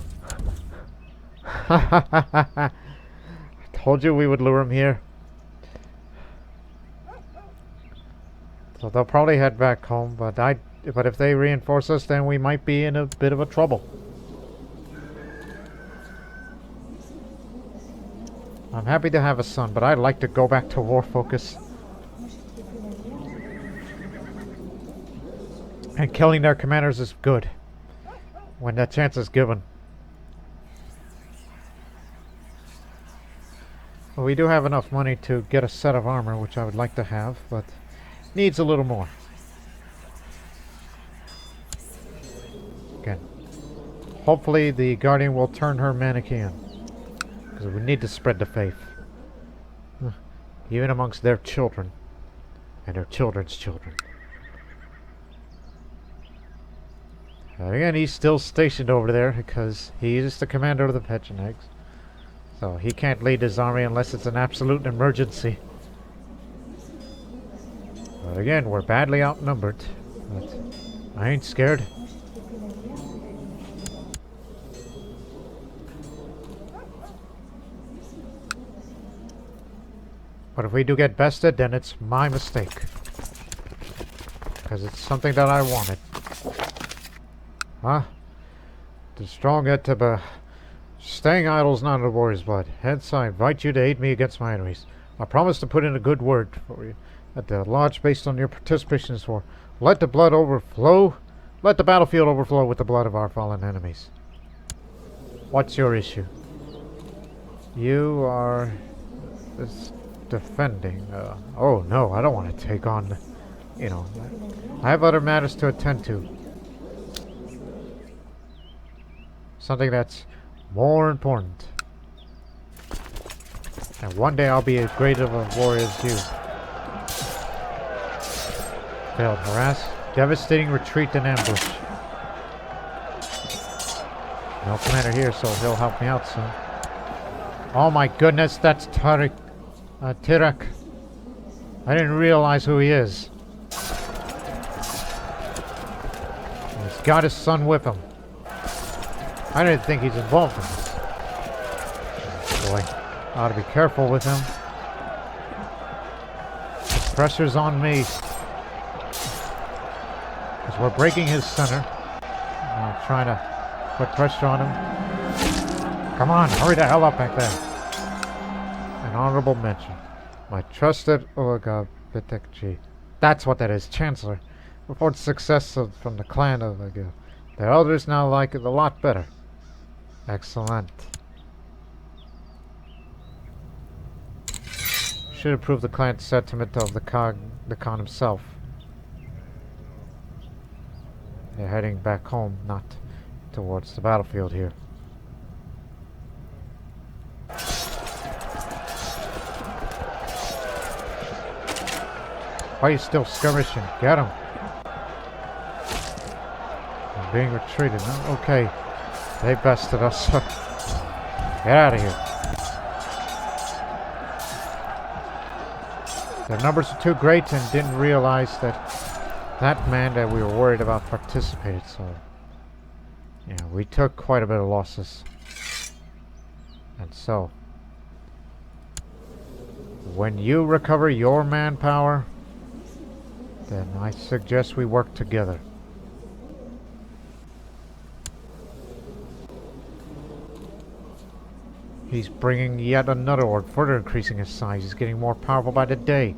I told you we would lure him here. So they'll probably head back home, but if they reinforce us, then we might be in a bit of a trouble. I'm happy to have a son, but I'd like to go back to war focus. And killing their commanders is good when that chance is given. Well, we do have enough money to get a set of armor, which I would like to have, but needs a little more. Again, hopefully the Guardian will turn her Manichean, because we need to spread the faith. Even amongst their children, and their children's children. And again, he's still stationed over there, because he is the commander of the Pechenegs. So he can't lead his army unless it's an absolute emergency. But again, we're badly outnumbered. But I ain't scared. But if we do get bested, then it's my mistake. Because it's something that I wanted. Huh? The strong Elteber. Staying idle is not in the warrior's blood. Hence, I invite you to aid me against my enemies. I promise to put in a good word for you at the lodge based on your participation in this war. Let the blood overflow. Let the battlefield overflow with the blood of our fallen enemies. What's your issue? You are defending. Oh no, I don't want to take on. You know, I have other matters to attend to. Something that's more important. And one day I'll be as great of a warrior as you. Failed harass. Devastating retreat and ambush. No commander here, so he'll help me out soon. Oh my goodness, that's Tirak. I didn't realize who he is. He's got his son with him. I didn't think he's involved in this. Boy, I ought to be careful with him. The pressure's on me. Because we're breaking his center. I'm trying to put pressure on him. Come on, hurry the hell up back there. An honorable mention. My trusted Pecheneg. That's what that is, Chancellor. Reports success from the clan of the elders now like it a lot better. Excellent. Should improve the clan's sentiment of the Khan himself. They're heading back home, not towards the battlefield here. Why are you still skirmishing? Get him! I'm being retreated. No? Okay. They bested us. Get out of here. Their numbers are too great and didn't realize that that man that we were worried about participated, so yeah, we took quite a bit of losses. And so when you recover your manpower, then I suggest we work together. He's bringing yet another horde, further increasing his size. He's getting more powerful by the day.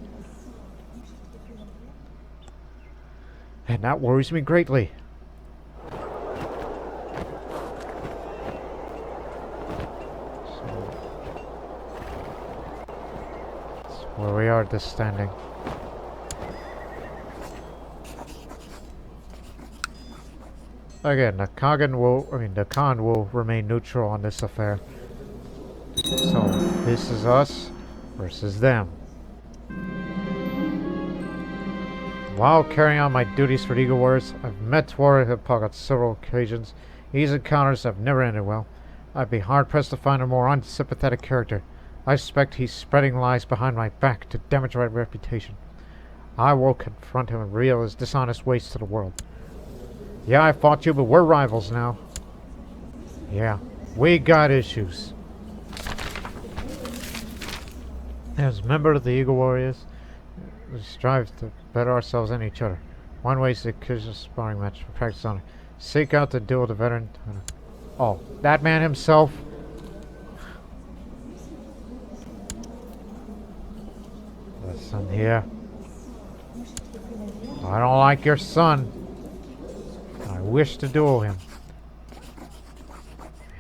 And that worries me greatly. So, that's where we are at this standing. Again, the Khan will remain neutral on this affair. So, this is us versus them. While carrying on my duties for the Eagle Warriors, I've met Warrior Hipog on several occasions. These encounters have never ended well. I'd be hard-pressed to find a more unsympathetic character. I suspect he's spreading lies behind my back to damage my reputation. I will confront him and reveal his dishonest ways to the world. Yeah, I fought you, but we're rivals now. Yeah, we got issues. As a member of the Eagle Warriors, we strive to better ourselves and each other. One way is the occasional sparring match for practice on it. Seek out the duel with the veteran. Oh, that man himself. Listen here. I don't like your son. I wish to duel him.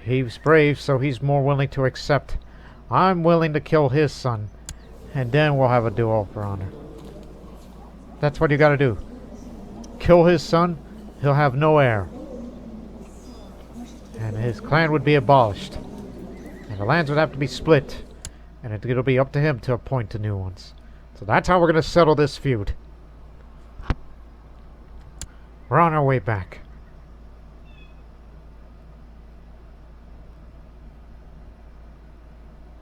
He's brave, so he's more willing to accept I'm willing to kill his son, and then we'll have a duel for honor. That's what you gotta do. Kill his son, he'll have no heir. And his clan would be abolished. And the lands would have to be split. And it'll be up to him to appoint the new ones. So that's how we're gonna settle this feud. We're on our way back.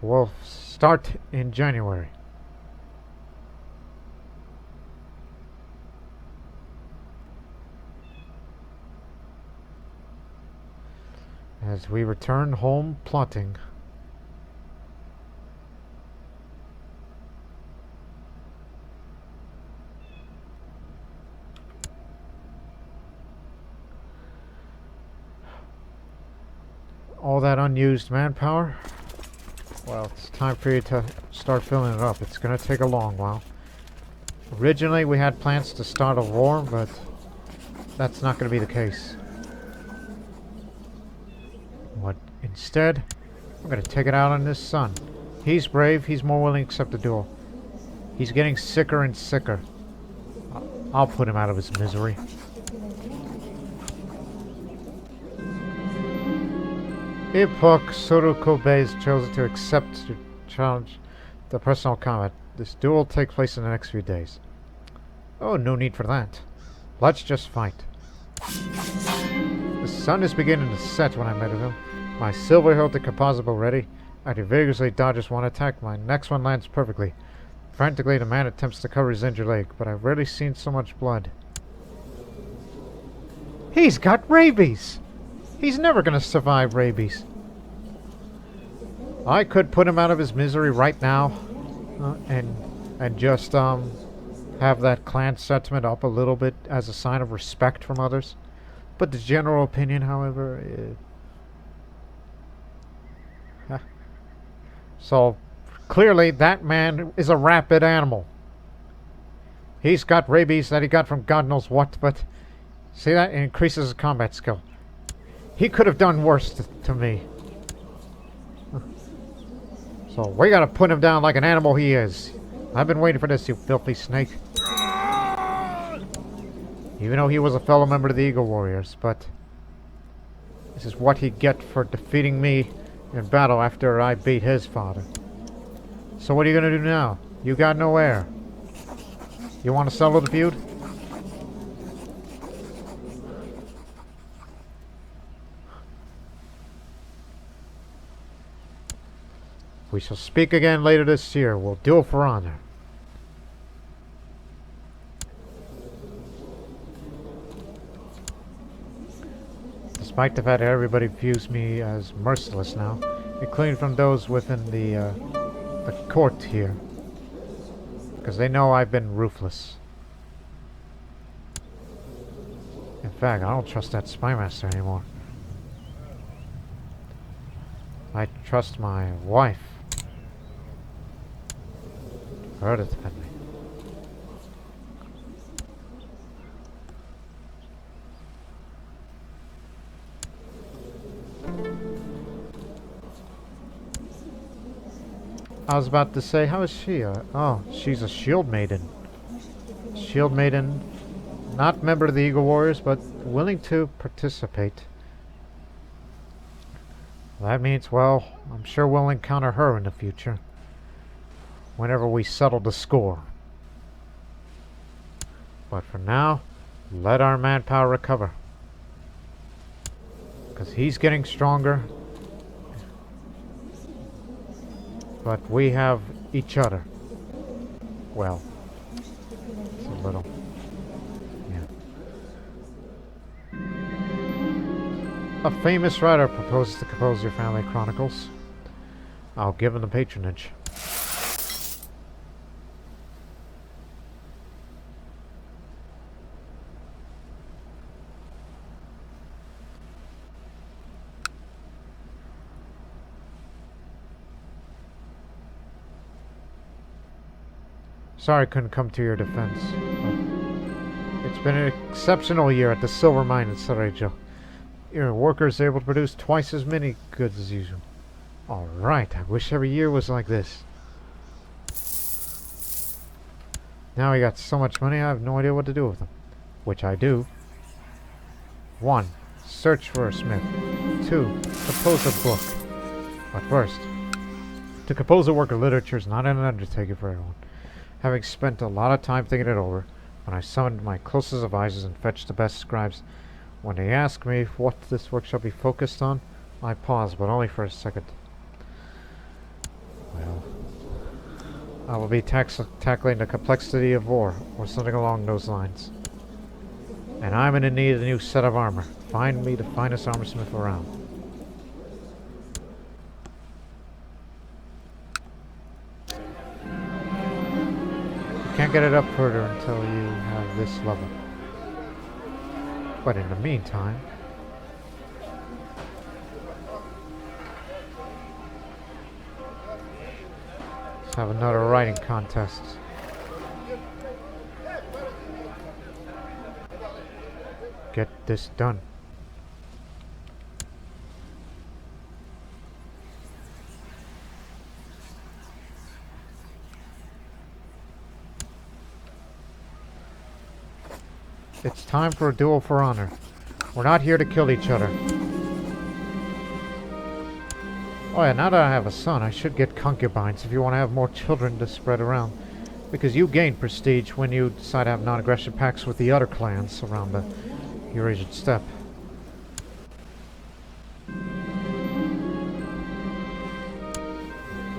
We'll start in January. As we return home plotting. All that unused manpower. Well, it's time for you to start filling it up. It's going to take a long while. Originally, we had plans to start a war, but that's not going to be the case. What instead, I'm going to take it out on this son. He's brave. He's more willing to accept the duel. He's getting sicker and sicker. I'll put him out of his misery. Epoch Sorukobe has chosen to accept to challenge the personal combat. This duel will take place in the next few days. Oh, no need for that. Let's just fight. The sun is beginning to set when I met with him. My silver-hilted composable ready. After vigorously dodges one attack, my next one lands perfectly. Frantically, the man attempts to cover his injured leg, but I've rarely seen so much blood. He's got rabies! He's never going to survive rabies. I could put him out of his misery right now, and just have that clan sentiment up a little bit as a sign of respect from others. But the general opinion, however, so clearly that man is a rapid animal. He's got rabies that he got from God knows what, but see that? It increases his combat skill. He could have done worse to me. So we gotta put him down like an animal he is. I've been waiting for this, you filthy snake. Even though he was a fellow member of the Eagle Warriors, but this is what he'd get for defeating me in battle after I beat his father. So what are you gonna do now? You got no heir. You want to settle the feud? We shall speak again later this year. We'll duel for honor. Despite the fact that everybody views me as merciless now, including from those within the court here, because they know I've been ruthless. In fact, I don't trust that spy master anymore. I trust my wife. Her to defend me. I was about to say, how is she? Oh, she's a shield maiden. Shield maiden, not member of the Eagle Warriors, but willing to participate. That means, well, I'm sure we'll encounter her in the future. Whenever we settle the score. But for now, let our manpower recover. Because he's getting stronger. But we have each other. Well, it's a little... yeah. A famous writer proposes to compose your family chronicles. I'll give him the patronage. Sorry I couldn't come to your defense. It's been an exceptional year at the silver mine in Sarejo. Your workers are able to produce twice as many goods as usual. Alright, I wish every year was like this. Now I got so much money I have no idea what to do with them. Which I do. 1. Search for a smith. 2. Compose a book. But first, to compose a work of literature is not an undertaking for everyone. Having spent a lot of time thinking it over, when I summoned my closest advisors and fetched the best scribes, when they asked me what this work shall be focused on, I paused, but only for a second. Well, I will be tackling the complexity of war, or something along those lines. And I'm in need of a new set of armor. Find me the finest armorsmith around. You can't get it up further until you have this level. But in the meantime, let's have another writing contest. Get this done. It's time for a duel for honor. We're not here to kill each other. Oh yeah, now that I have a son, I should get concubines if you want to have more children to spread around. Because you gain prestige when you decide to have non-aggression pacts with the other clans around the Eurasian steppe.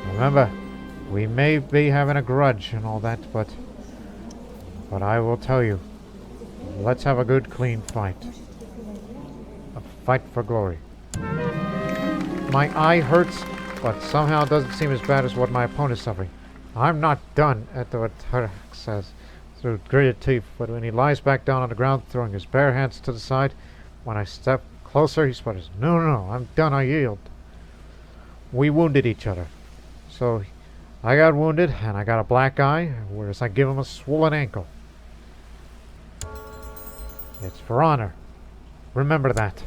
Remember, we may be having a grudge and all that, but I will tell you, let's have a good, clean fight. A fight for glory. My eye hurts, but somehow it doesn't seem as bad as what my opponent is suffering. I'm not done, Elteber Sagay says through gritted teeth, but when he lies back down on the ground, throwing his bare hands to the side, when I step closer, he sputters, No, I'm done, I yield. We wounded each other. So, I got wounded, and I got a black eye, whereas I give him a swollen ankle. It's for honor. Remember that.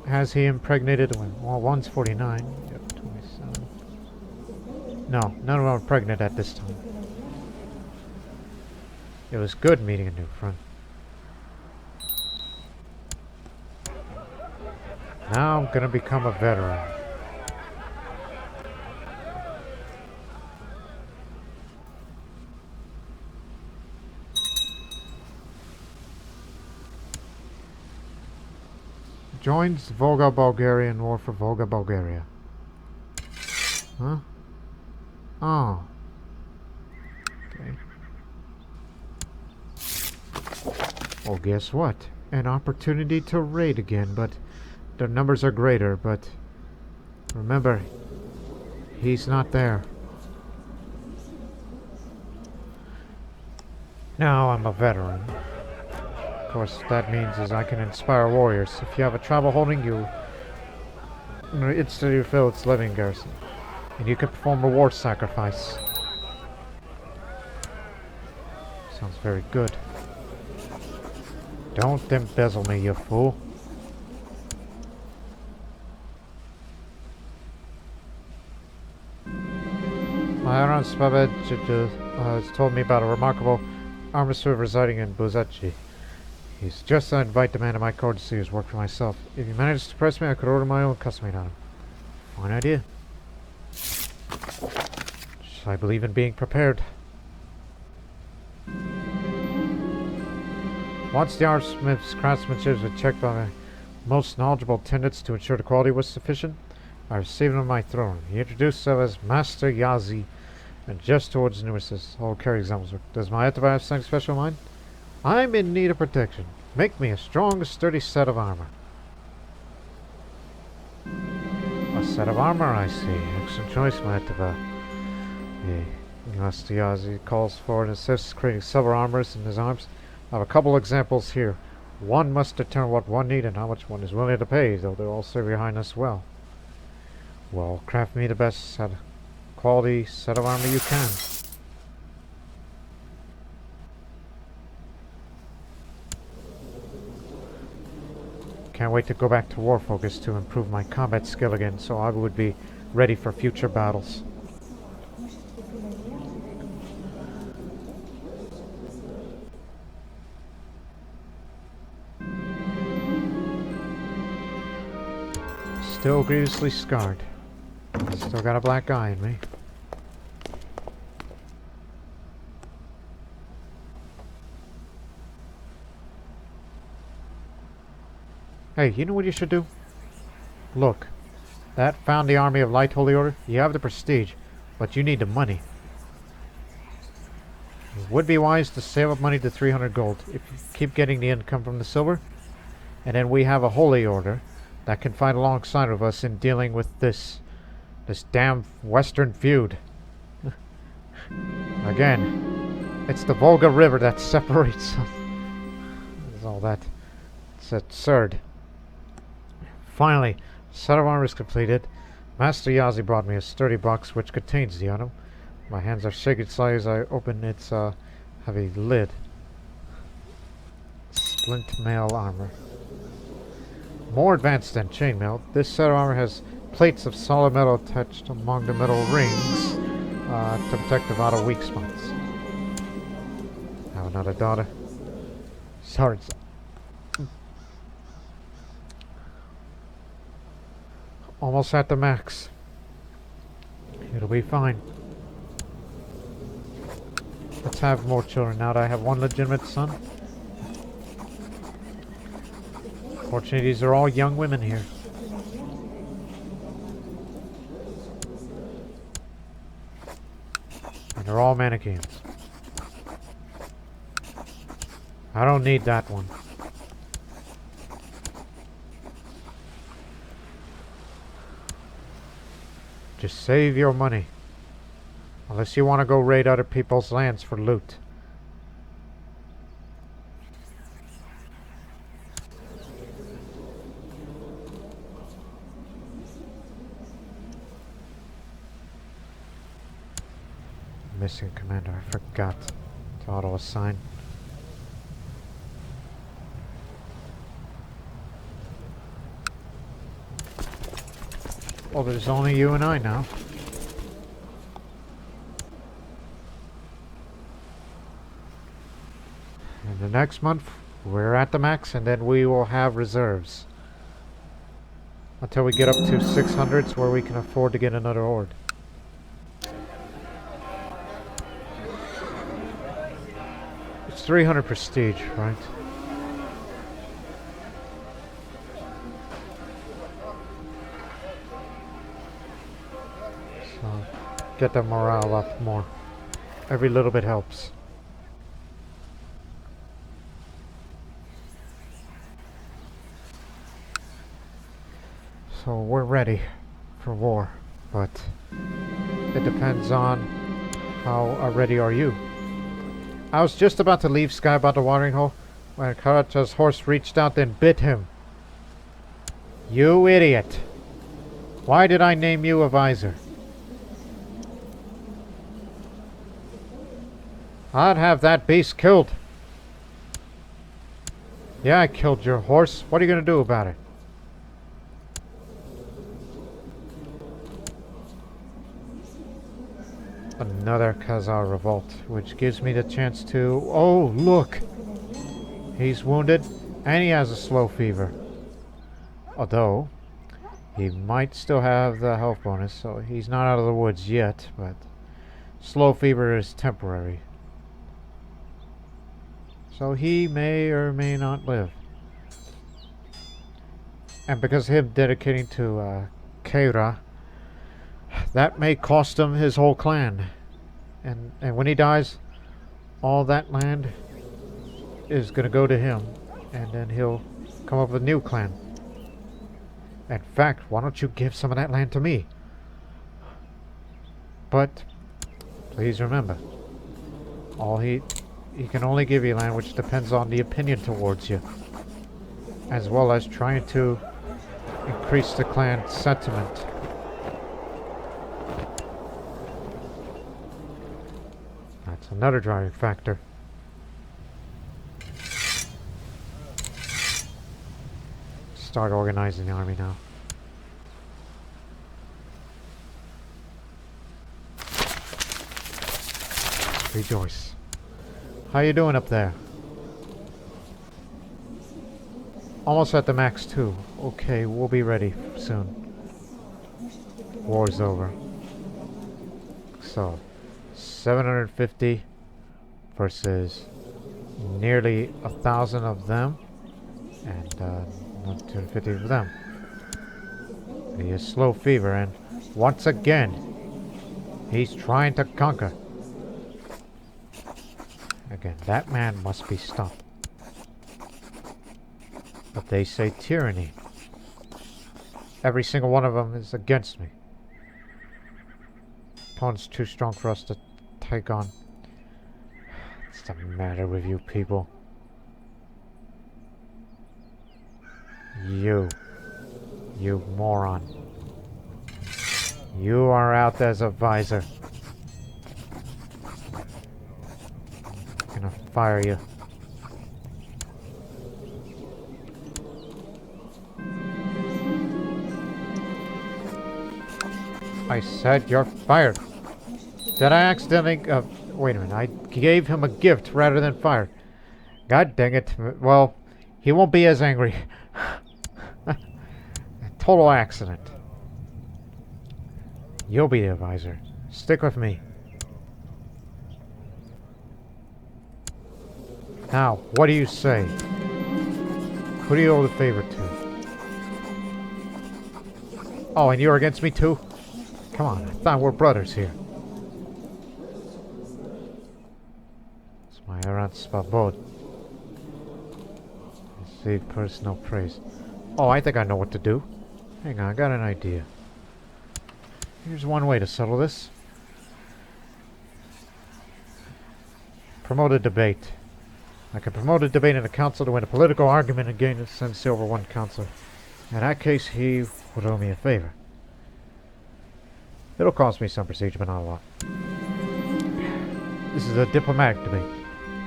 Has he impregnated women? Well, one's 49. Yep, 27. No, none of them are pregnant at this time. It was good meeting a new friend. Now I'm gonna become a veteran. Joins Volga-Bulgarian War for Volga, Bulgaria. Huh? Oh. Okay. Well, guess what? An opportunity to raid again, but their numbers are greater, but remember, he's not there. Now I'm a veteran. Of course, that means is I can inspire warriors. If you have a tribal holding, you instantly fill its living garrison. And you can perform a war sacrifice. Sounds very good. Don't embezzle me, you fool. My Aaron Spabed has told me about a remarkable armorsmith residing in Buzachi. He's just an invite demand of my court to see his work for myself. If you manage to press me, I could order my own custom made on him. Fine idea. I believe in being prepared. Once the armorsmith's craftsmanship was checked by my most knowledgeable attendants to ensure the quality was sufficient, I received him on my throne. He introduced himself as Master Yazi, and just towards Nemesis. I'll carry examples. Does my Elteber have something special in mind? I'm in need of protection. Make me a strong, sturdy set of armor. A set of armor, I see. Excellent choice, my Elteber. Master Yazi calls for and assists creating several armors in his arms. I have a couple examples here. One must determine what one needs and how much one is willing to pay, though they'll all serve behind us well. Well, craft me the best quality set of armor you can. can't wait to go back to War Focus to improve my combat skill again, so I would be ready for future battles. Still grievously scarred. Still got a black eye in me. Hey, you know what you should do? Look, that found the army of Light Holy Order. You have the prestige, but you need the money. It would be wise to save up money to 300 gold if you keep getting the income from the silver. And then we have a Holy Order that can fight alongside of us in dealing with this damn Western feud. Again, it's the Volga River that separates us. It's all that. It's absurd. Finally, set of armor is completed. Master Yazi brought me a sturdy box which contains the item. My hands are shaking slightly as I open its heavy lid. Splint mail armor. More advanced than chainmail, this set of armor has plates of solid metal attached among the metal rings to protect the vital weak spots. Have another daughter. Sorry. Almost at the max. It'll be fine. Let's have more children now that I have one legitimate son. Fortunately, these are all young women here. And they're all Manicheans. I don't need that one. Just save your money. Unless you want to go raid other people's lands for loot. Missing commander, I forgot to auto-assign. Well, there's only you and I now. And the next month, we're at the max, and then we will have reserves. Until we get up to 600s where we can afford to get another horde. It's 300 prestige, right? So, get the morale up more. Every little bit helps. So we're ready for war, but it depends on how ready are you. I was just about to leave Sky about the watering hole when Karacha's horse reached out and bit him. You idiot! Why did I name you a visor? I'd have that beast killed. Yeah, I killed your horse. What are you gonna do about it? Another Khazar revolt, which gives me the chance to... Oh, look! He's wounded, and he has a slow fever. Although, he might still have the health bonus, so he's not out of the woods yet, but... Slow fever is temporary. So he may or may not live. And because of him dedicating to Keira, that may cost him his whole clan. And when he dies, all that land is going to go to him. And then he'll come up with a new clan. In fact, why don't you give some of that land to me? But, please remember, he can only give you land which depends on the opinion towards you. As well as trying to increase the clan sentiment. That's another driving factor. start organizing the army now. Rejoice. How you doing up there? Almost at the max too. Okay, we'll be ready soon. War's over. So, 750 versus nearly 1,000 of them, and 250 of them. He is slow fever, and once again, he's trying to conquer. Again, that man must be stopped. But they say tyranny. Every single one of them is against me. Opponent's too strong for us to take on. What's the matter with you people? You moron. You are out as a visor. I'm gonna fire you. I said you're fired. Did I accidentally... wait a minute. I gave him a gift rather than fire. God dang it. Well, he won't be as angry. Total accident. You'll be the advisor. Stick with me. Now, what do you say? Who do you owe the favor to? Oh, and you're against me too? Come on, I thought we're brothers here. It's my errant spabod. Receive personal praise. Oh, I think I know what to do. Hang on, I got an idea. Here's one way to settle this. Promote a debate. I can promote a debate in a council to win a political argument and gain ascendancy over one councillor. In that case, he would owe me a favor. It'll cost me some procedure, but not a lot. This is a diplomatic debate.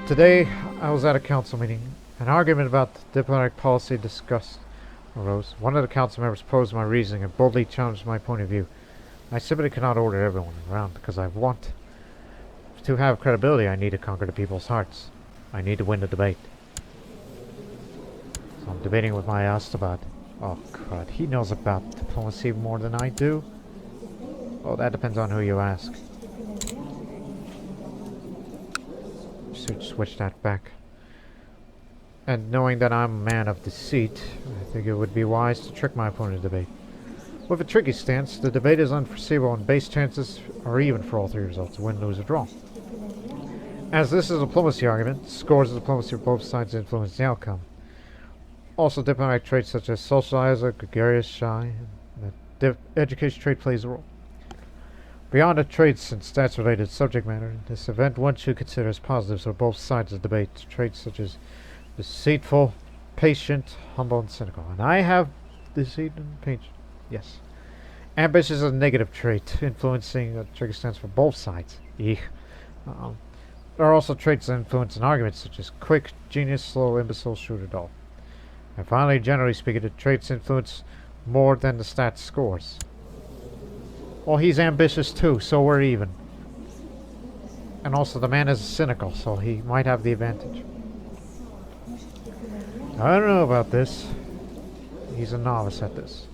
Today, I was at a council meeting. An argument about diplomatic policy discussed arose. One of the council members opposed my reasoning and boldly challenged my point of view. I simply cannot order everyone around because I want to have credibility. I need to conquer the people's hearts. I need to win the debate. So I'm debating with my Elteber. Oh crud, he knows about diplomacy more than I do. Well, that depends on who you ask. Should switch that back. And knowing that I'm a man of deceit, I think it would be wise to trick my opponent in debate. With a tricky stance, the debate is unforeseeable and base chances are even for all three results, win, lose, or draw. As this is a diplomacy argument, scores of diplomacy for both sides influence the outcome. Also, diplomatic traits such as socializer, gregarious, shy, and the education trait plays a role. Beyond the traits and stats-related subject matter, in this event one should consider as positives for both sides of the debate. Traits such as deceitful, patient, humble, and cynical. And I have deceit and patience. Yes. Ambitious is a negative trait, influencing a tricky stance for both sides. Eek. There are also traits that influence an argument, such as quick, genius, slow, imbecile, shrewd, or dull. And finally, generally speaking, the traits influence more than the stats scores. Well, he's ambitious too, so we're even. And also, the man is cynical, so he might have the advantage. I don't know about this. He's a novice at this.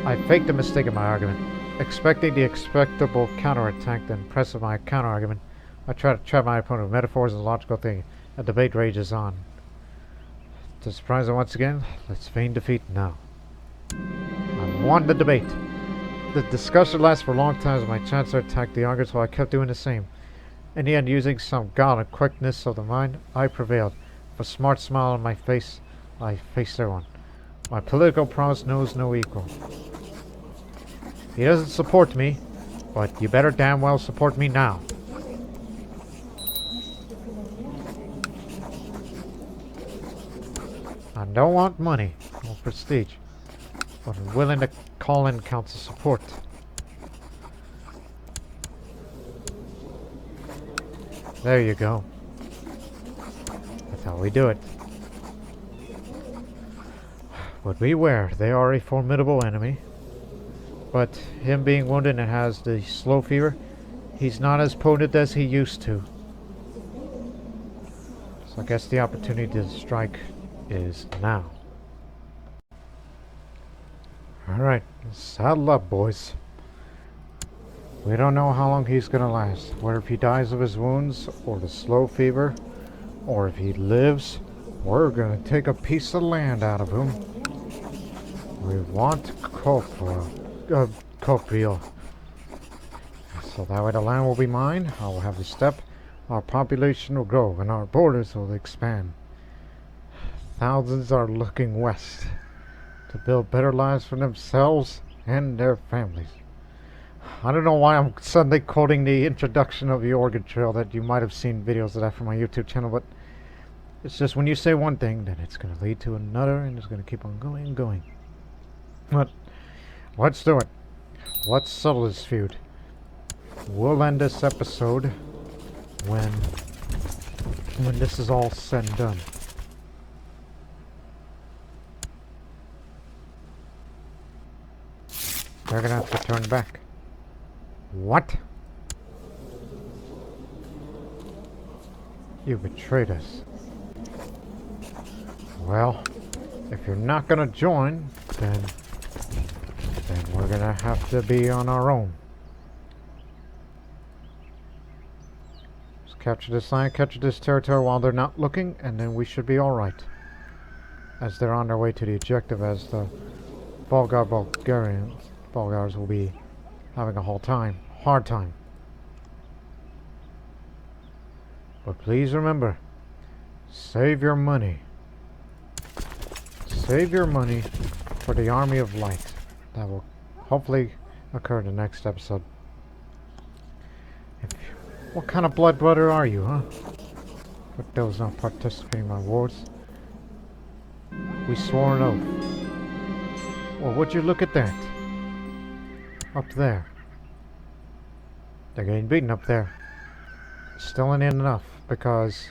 I faked a mistake in my argument. Expecting the expectable counterattack, then press of my counter-argument, I try to trap my opponent with metaphors and logical thinking. A debate rages on. To surprise him once again, let's feign defeat now. I won the debate. The discussion lasted for a long time as my chancellor attacked the argument, so I kept doing the same. In the end, using some guile and quickness of the mind, I prevailed. With a smart smile on my face, I faced everyone. My political prowess knows no equal. He doesn't support me, but you better damn well support me now. I don't want money or prestige, but I'm willing to call in council support. There you go. That's how we do it. But beware, they are a formidable enemy. But him being wounded and has the slow fever, he's not as potent as he used to. So I guess the opportunity to strike is now. Alright, saddle up, boys. We don't know how long he's gonna last. Whether if he dies of his wounds, or the slow fever, or if he lives, we're gonna take a piece of land out of him. We want Copial. So that way the land will be mine, I will have the steppe, our population will grow, and our borders will expand. Thousands are looking west to build better lives for themselves and their families. I don't know why I'm suddenly quoting the introduction of the Oregon Trail that you might have seen videos of that from my YouTube channel, but it's just when you say one thing, then it's going to lead to another, and it's going to keep on going and going. But let's do it. Let's settle this feud. We'll end this episode when this is all said and done. They're gonna have to turn back. What? You betrayed us. Well, if you're not gonna join, then we're gonna have to be on our own. Just capture this land, capture this territory while they're not looking, and then we should be alright. As they're on their way to the objective, as the Bulgars will be having a hard time. But please remember, save your money. Save your money for the Army of Light. That will hopefully occur in the next episode. What kind of blood brother are you, huh? For those not participating in my wars. We swore an oath. Well, would you look at that? Up there. They're getting beaten up there. Still ain't enough, because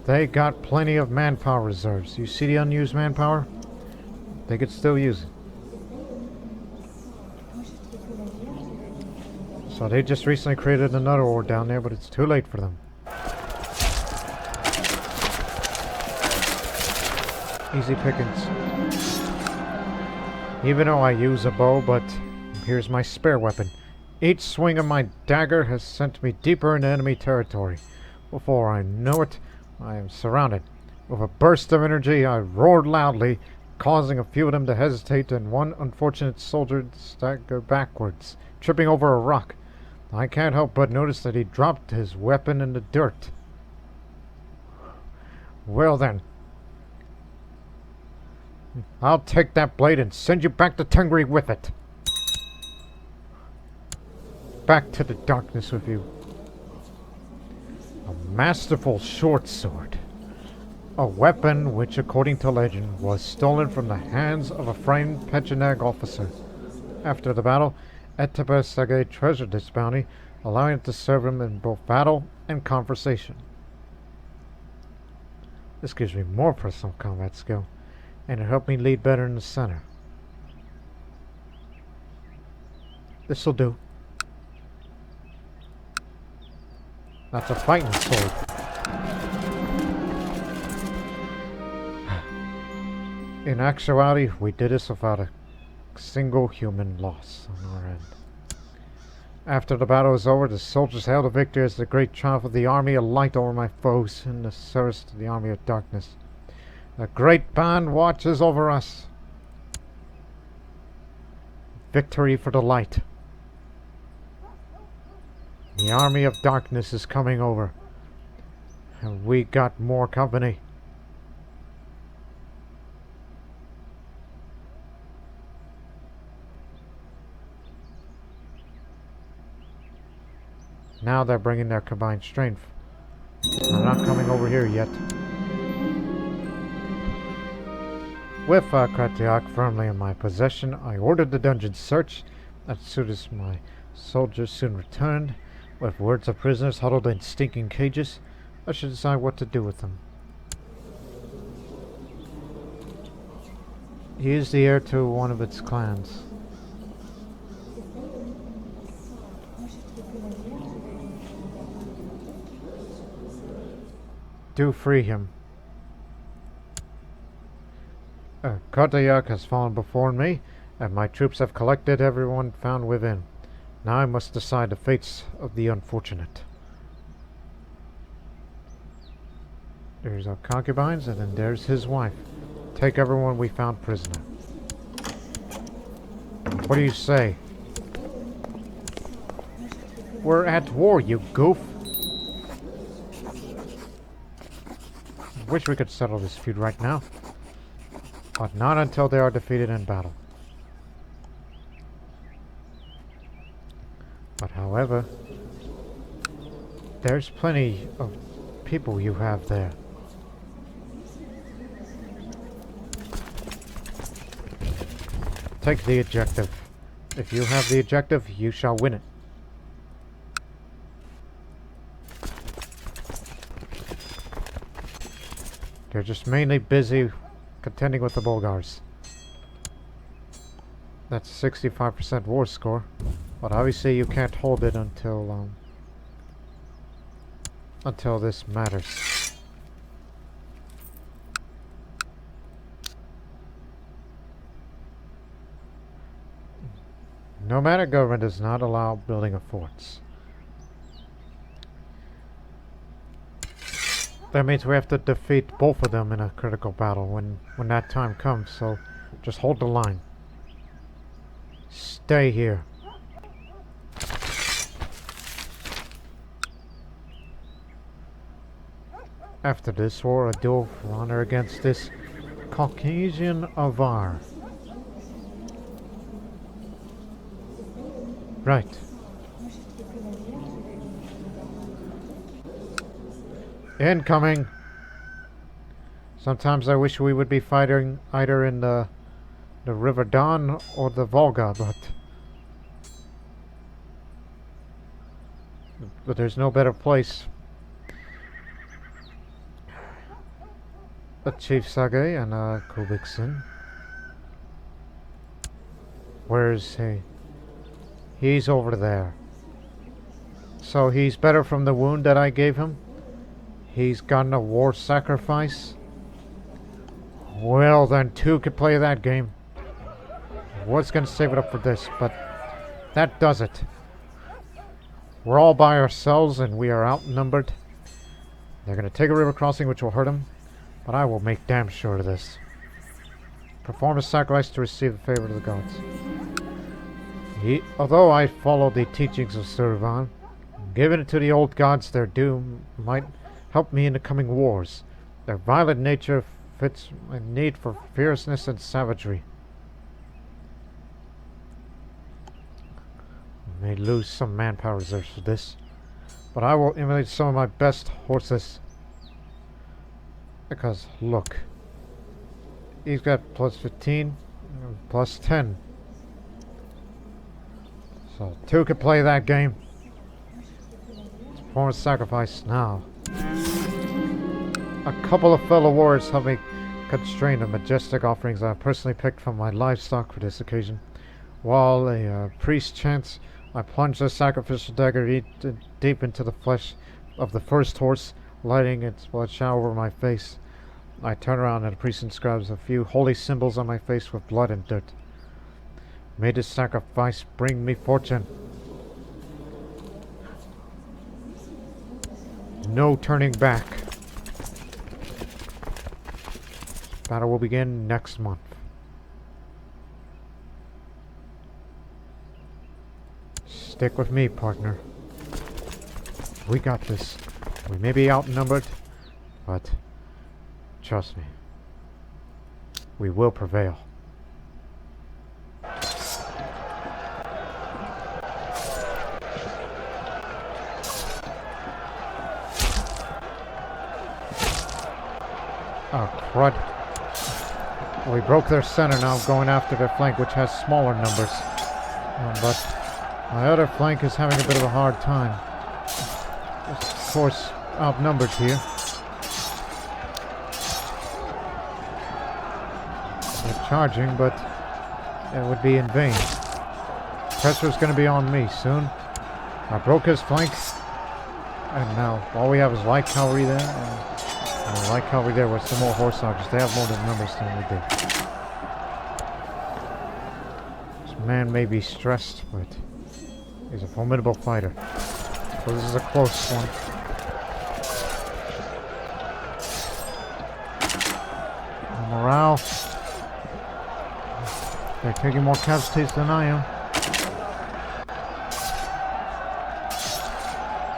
they got plenty of manpower reserves. You see the unused manpower? They could still use it. So they just recently created another war down there, but it's too late for them. Easy pickings. Even though I use a bow, but here's my spare weapon. Each swing of my dagger has sent me deeper into enemy territory. Before I know it, I am surrounded. With a burst of energy, I roared loudly, causing a few of them to hesitate, and one unfortunate soldier to stagger backwards, tripping over a rock. I can't help but notice that he dropped his weapon in the dirt. Well then, I'll take that blade and send you back to Tengri with it. Back to the darkness with you. A masterful short sword. A weapon which, according to legend, was stolen from the hands of a frightened Pecheneg officer. After the battle, Elteber Sagay treasured this bounty, allowing it to serve him in both battle and conversation. This gives me more personal combat skill, and it helped me lead better in the center. This'll do. That's a fighting sword. In actuality, we did this without a single human loss on our end. After the battle was over, the soldiers hailed the victory as the great triumph of the Army of Light over my foes in the service to the Army of Darkness. The great band watches over us. Victory for the light. The Army of Darkness is coming over. And we got more company. Now they're bringing their combined strength. They're not coming over here yet. With Kratiak firmly in my possession, I ordered the dungeon searched. As soon as my soldiers soon returned, with words of prisoners huddled in stinking cages, I should decide what to do with them. He is the heir to one of its clans. Do free him. Kotayak has fallen before me, and my troops have collected everyone found within. Now I must decide the fates of the unfortunate. There's our concubines, and then there's his wife. Take everyone we found prisoner. What do you say? We're at war, you goof! Wish we could settle this feud right now. But not until they are defeated in battle. But however, there's plenty of people you have there. Take the objective. If you have the objective, you shall win it. They're just mainly busy contending with the Bulgars. That's 65% war score, but obviously you can't hold it until this matters. Nomadic government does not allow building of forts. That means we have to defeat both of them in a critical battle when that time comes, so just hold the line. Stay here. After this war, a duel for honor against this Caucasian Avar. Right. Incoming! Sometimes I wish we would be fighting either in the River Don or the Volga, but there's no better place. Chief Sagay and Kubikson. Where is he? He's over there. So he's better from the wound that I gave him? He's gotten a war sacrifice? Well, then two could play that game. I was gonna save it up for this, but that does it. We're all by ourselves and we are outnumbered. They're gonna take a river crossing which will hurt them, but I will make damn sure of this. Perform a sacrifice to receive the favor of the gods. Although I follow the teachings of Survan, giving it to the old gods their due might help me in the coming wars. Their violent nature fits my need for fierceness and savagery. I may lose some manpower reserves for this, but I will emulate some of my best horses. Because, look, he's got plus 15, plus 10. So, two can play that game. Let's perform a sacrifice now. A couple of fellow warriors help me constrain the majestic offerings I have personally picked from my livestock for this occasion. While a priest chants, I plunge the sacrificial dagger deep into the flesh of the first horse, lighting its blood shower over my face. I turn around and the priest inscribes a few holy symbols on my face with blood and dirt. May this sacrifice bring me fortune. No turning back. Battle will begin next month. Stick with me, partner. We got this. We may be outnumbered, but trust me, we will prevail. Oh, crud. We broke their center now, going after their flank, which has smaller numbers. But my other flank is having a bit of a hard time. Of course, outnumbered here. The charging, but it would be in vain. Pressure's going to be on me soon. I broke his flank, and now all we have is light cavalry there, and light cavalry there with some more horse archers. They have more numbers than we do. This man may be stressed, but he's a formidable fighter. So this is a close one. Morale. They're taking more casualties than I am.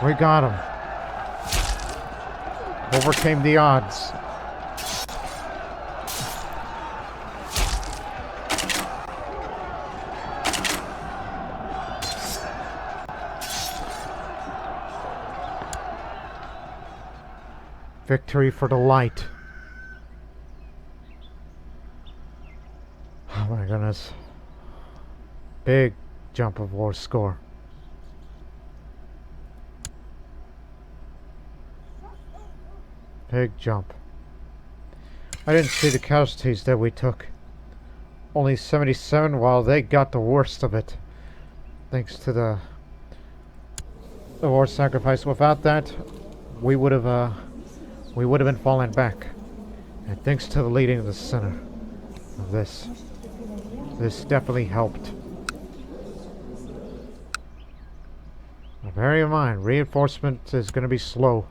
We got him. Overcame the odds. Victory for the light. Oh my goodness. Big jump of war score. Big jump. I didn't see the casualties that we took. Only 77, while they got the worst of it. Thanks to the war sacrifice. Without that, we would have been falling back. And thanks to the leading of the center of this definitely helped. Now bear in mind, reinforcement is going to be slow.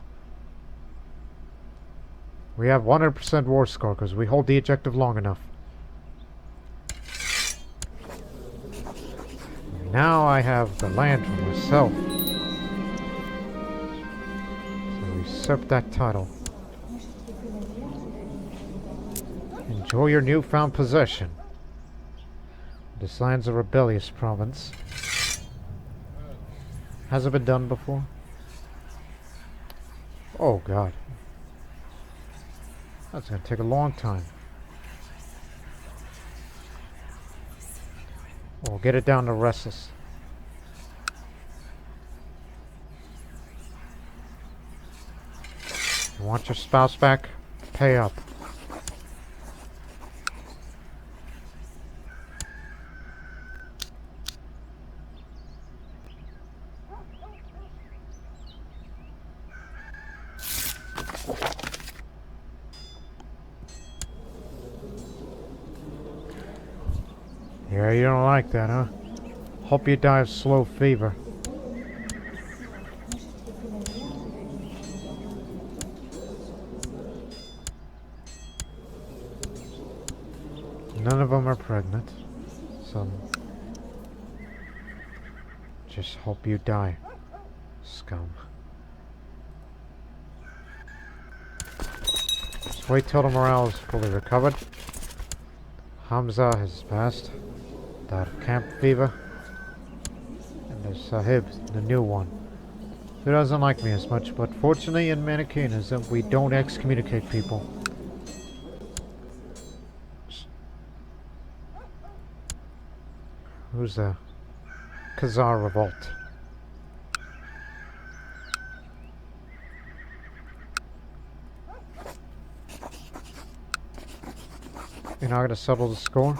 We have 100% war score because we hold the objective long enough. Now I have the land for myself. So we usurp that title. Enjoy your newfound possession. This land's a rebellious province. Has it been done before? Oh God. That's going to take a long time. We'll get it down to restless. You want your spouse back? Pay up. Yeah, you don't like that, huh? Hope you die of slow fever. None of them are pregnant. So just hope you die, scum. Just wait till the morale is fully recovered. Hamza has passed. Died of camp fever. And there's Sahib, the new one. He doesn't like me as much, but fortunately in Manicheanism we don't excommunicate people. Who's the Khazar revolt? You're not going to settle the score?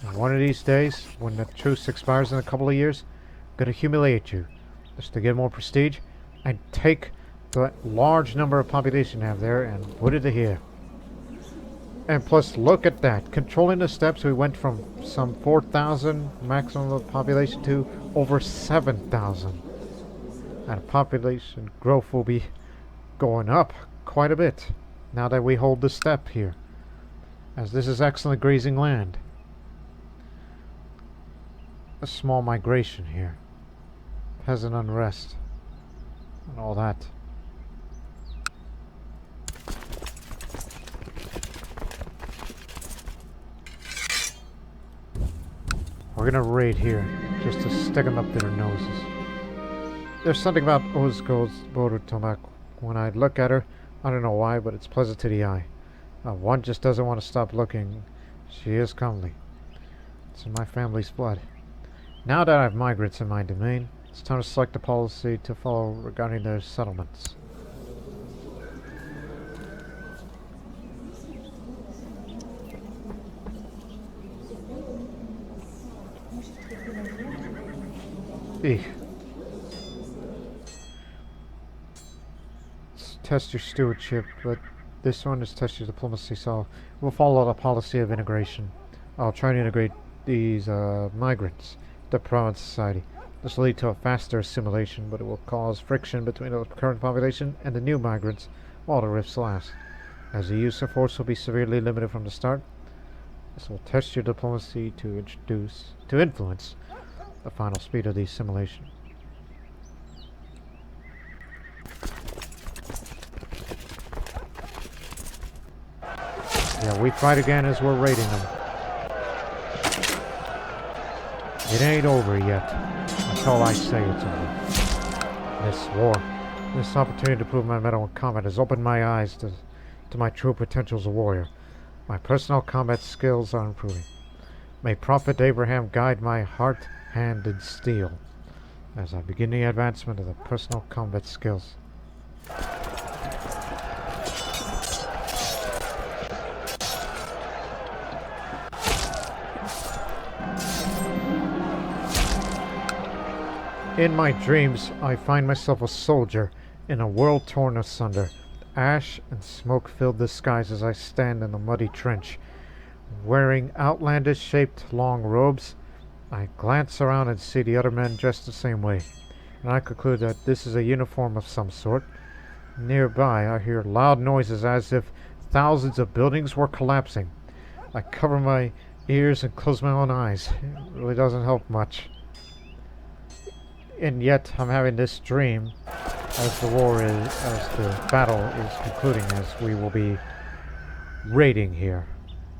And one of these days, when the truce expires in a couple of years, I'm going to humiliate you. Just to get more prestige, and take the large number of population you have there and put it here. And plus, look at that. Controlling the steppes, we went from some 4,000 maximum of population to over 7,000. And population growth will be going up quite a bit now that we hold the steppe here, as this is excellent grazing land. A small migration here. Peasant unrest. And all that. We're gonna raid here, just to stick them up their noses. There's something about Ozgo's Boru-Tolmach. When I look at her, I don't know why, but it's pleasant to the eye. One just doesn't want to stop looking. She is comely. It's in my family's blood. Now that I have migrants in my domain, it's time to select a policy to follow regarding their settlements. Eek. Test your stewardship, but this one is test your diplomacy, so we'll follow the policy of integration. I'll try to integrate these migrants to province society. This will lead to a faster assimilation, but it will cause friction between the current population and the new migrants while the rifts last. As the use of force will be severely limited from the start, this will test your diplomacy to influence the final speed of the assimilation. Yeah, we fight again as we're raiding them. It ain't over yet. That's all I say, it's over. This war, this opportunity to prove my mettle in combat has opened my eyes to my true potential as a warrior. My personal combat skills are improving. May Prophet Abraham guide my heart, hand, and steel as I begin the advancement of the personal combat skills. In my dreams, I find myself a soldier in a world torn asunder. Ash and smoke fill the skies as I stand in the muddy trench. Wearing outlandish-shaped long robes, I glance around and see the other men dressed the same way, and I conclude that this is a uniform of some sort. Nearby, I hear loud noises as if thousands of buildings were collapsing. I cover my ears and close my own eyes. It really doesn't help much. And yet, I'm having this dream as the battle is concluding, as we will be raiding here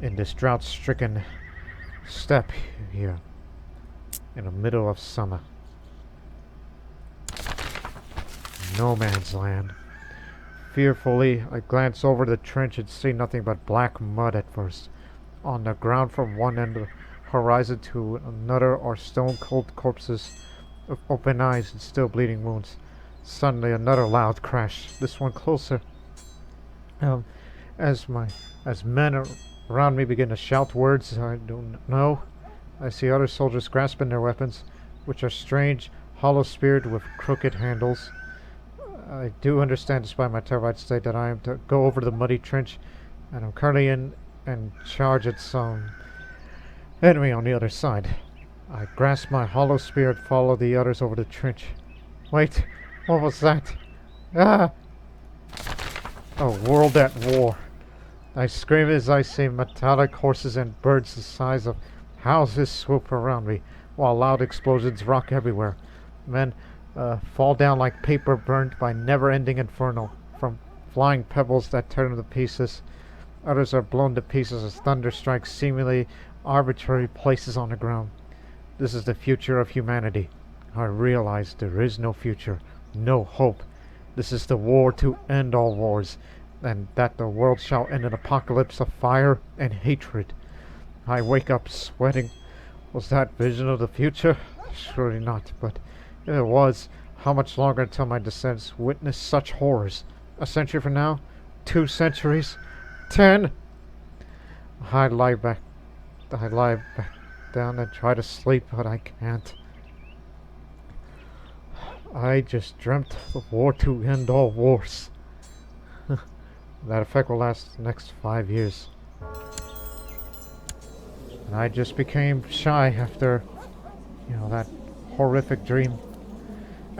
in this drought-stricken steppe here in the middle of summer. Nomads land. Fearfully, I glance over the trench and see nothing but black mud at first. On the ground from one end of the horizon to another are stone-cold corpses of open eyes and still bleeding wounds. Suddenly another loud crash, this one closer. As men around me begin to shout words I don't know, I see other soldiers grasping their weapons, which are strange, hollow-speared with crooked handles. I do understand, despite my terrified state, that I am to go over the muddy trench, and I'm currently in and charge at some enemy on the other side. I grasp my hollow spear and follow the others over the trench. Wait, what was that? Ah! A world at war. I scream as I see metallic horses and birds the size of houses swoop around me, while loud explosions rock everywhere. Men fall down like paper burned by never-ending inferno, from flying pebbles that turn to pieces. Others are blown to pieces as thunder strikes seemingly arbitrary places on the ground. This is the future of humanity. I realize there is no future, no hope. This is the war to end all wars, and that the world shall end an apocalypse of fire and hatred. I wake up sweating. Was that vision of the future? Surely not, but if it was, how much longer until my descendants witness such horrors? A century from now? 2 centuries? 10? I lie back down and try to sleep, but I can't. I just dreamt the war to end all wars. That effect will last the next 5 years. And I just became shy after, that horrific dream.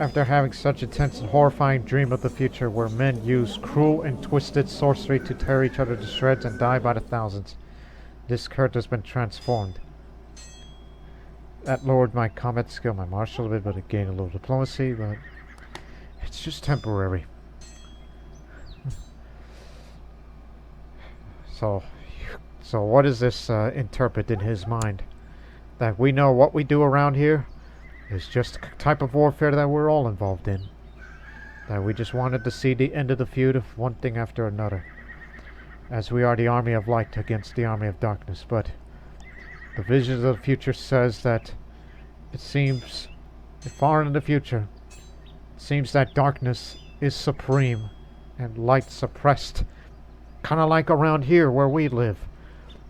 After having such a tense and horrifying dream of the future where men use cruel and twisted sorcery to tear each other to shreds and die by the thousands. This character has been transformed. That lowered my combat skill, my martial a bit, but it gained a little diplomacy, but it's just temporary. So what does this interpret in his mind? That we know what we do around here is just a type of warfare that we're all involved in. That we just wanted to see the end of the feud of one thing after another. As we are the army of light against the army of darkness, but the vision of the future says that it seems, far in the future, it seems that darkness is supreme and light suppressed. Kind of like around here where we live,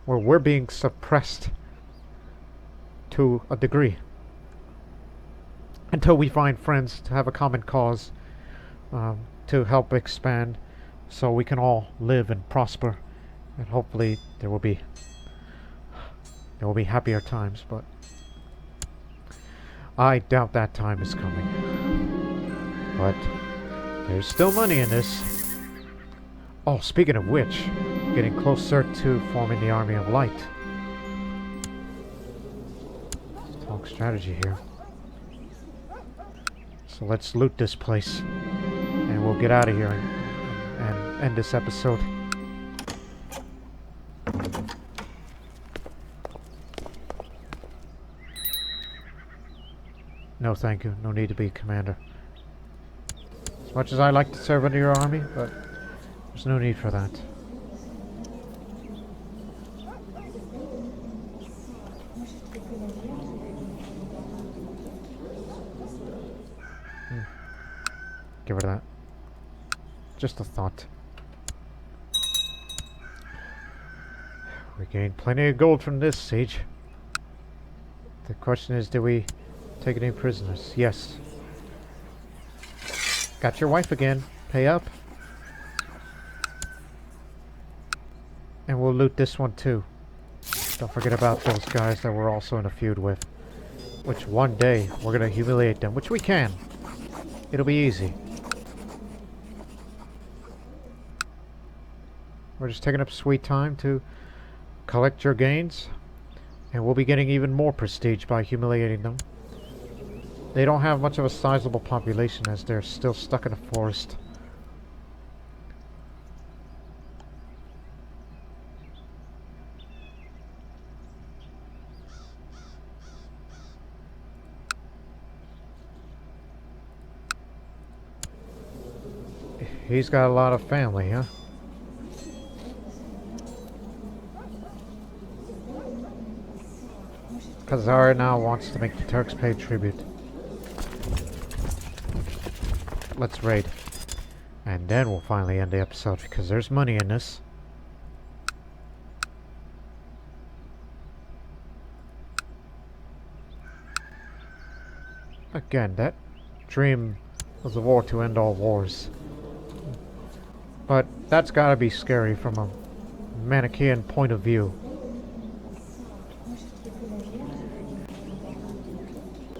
where we're being suppressed to a degree. until we find friends to have a common cause, to help expand so we can all live and prosper, and hopefully there will be happier times, but I doubt that time is coming. But there's still money in this. Oh, speaking of which, getting closer to forming the Army of Light. Let's talk strategy here. So let's loot this place, and we'll get out of here and end this episode. No, thank you. No need to be a commander. As much as I like to serve under your army, but there's no need for that. Give her that. Just a thought. We gained plenty of gold from this siege. The question is, do we take any prisoners? Yes. Got your wife again. Pay up. And we'll loot this one too. Don't forget about those guys that we're also in a feud with. Which one day we're gonna humiliate them. Which we can. It'll be easy. We're just taking up sweet time to collect your gains. And we'll be getting even more prestige by humiliating them. They don't have much of a sizable population as they're still stuck in a forest. He's got a lot of family, huh? Khazar now wants to make the Turks pay tribute. Let's raid. And then we'll finally end the episode because there's money in this. Again, that dream of the war to end all wars. But that's gotta be scary from a Manichean point of view.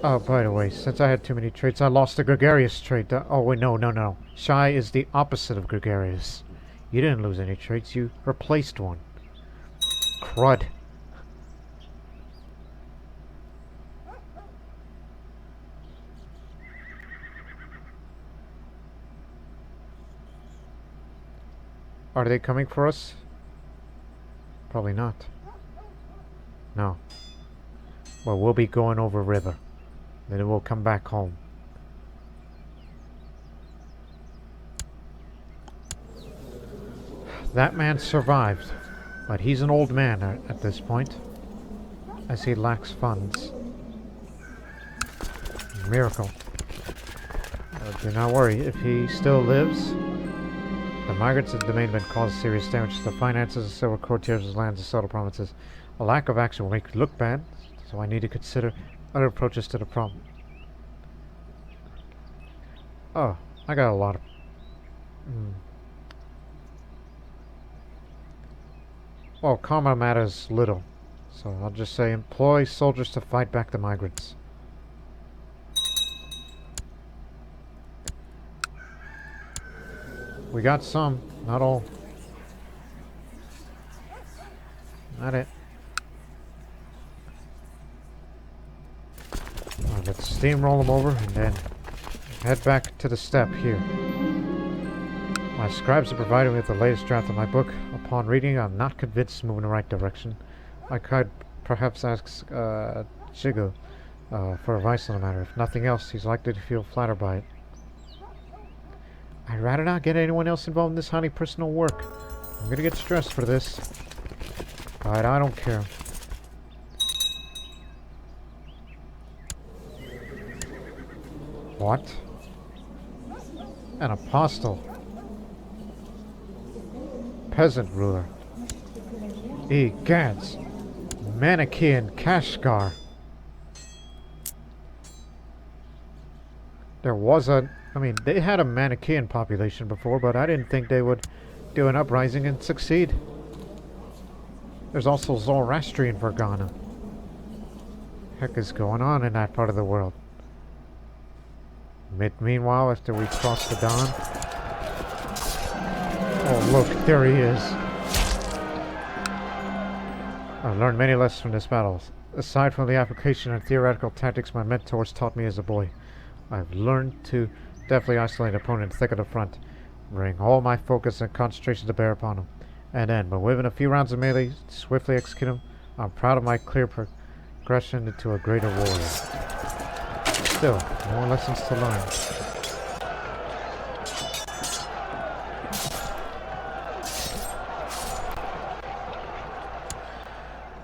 Oh, by the way, since I had too many traits, I lost the gregarious trait. Oh, wait, no. Shy is the opposite of gregarious. You didn't lose any traits, you replaced one. Crud. Are they coming for us? Probably not. No. Well, we'll be going over river. Then we'll come back home. That man survived, but he's an old man at this point, as he lacks funds. Miracle. Do not worry, if he still lives, the migrants of the domain have caused serious damage to the finances of several courtiers' lands and subtle provinces. A lack of action will make it look bad, so I need to consider other approaches to the problem. Oh, I got a lot of... Well, karma matters little, so I'll just say employ soldiers to fight back the migrants. We got some, not all. Not it. Let's steamroll them over and then head back to the steppe here. My scribes have provided me with the latest draft of my book. Upon reading, I'm not convinced to move in the right direction. I could perhaps ask Jigo for advice on the matter. If nothing else, he's likely to feel flattered by it. I'd rather not get anyone else involved in this highly personal work. I'm gonna get stressed for this. But I don't care. What? An apostle. Peasant ruler. Egads. Manichean Kashgar. There was I mean, they had a Manichean population before, but I didn't think they would do an uprising and succeed. There's also Zoroastrian Vergana. Heck is going on in that part of the world? Meanwhile, after we cross the dawn... Oh, look, there he is. I've learned many lessons from this battle. Aside from the application of theoretical tactics my mentors taught me as a boy, I've learned to deftly isolate an opponent thick at the front, bring all my focus and concentration to bear upon him, and then, but within a few rounds of melee, swiftly execute him. I'm proud of my clear progression into a greater warrior. Still, more lessons to learn.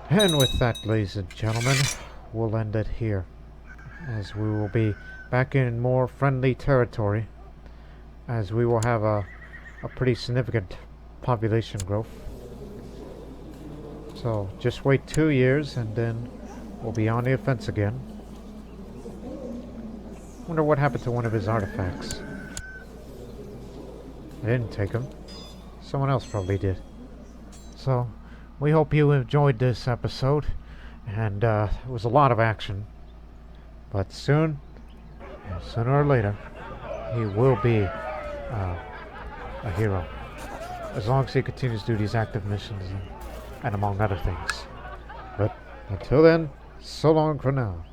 And with that, ladies and gentlemen, we'll end it here, as we will be back in more friendly territory, as we will have a pretty significant population growth. So just wait 2 years and then we'll be on the offense again. Wonder what happened to one of his artifacts. I didn't take him. Someone else probably did. So we hope you enjoyed this episode, and it was a lot of action, but sooner or later he will be a hero, as long as he continues to do these active missions and among other things. But until then, so long for now.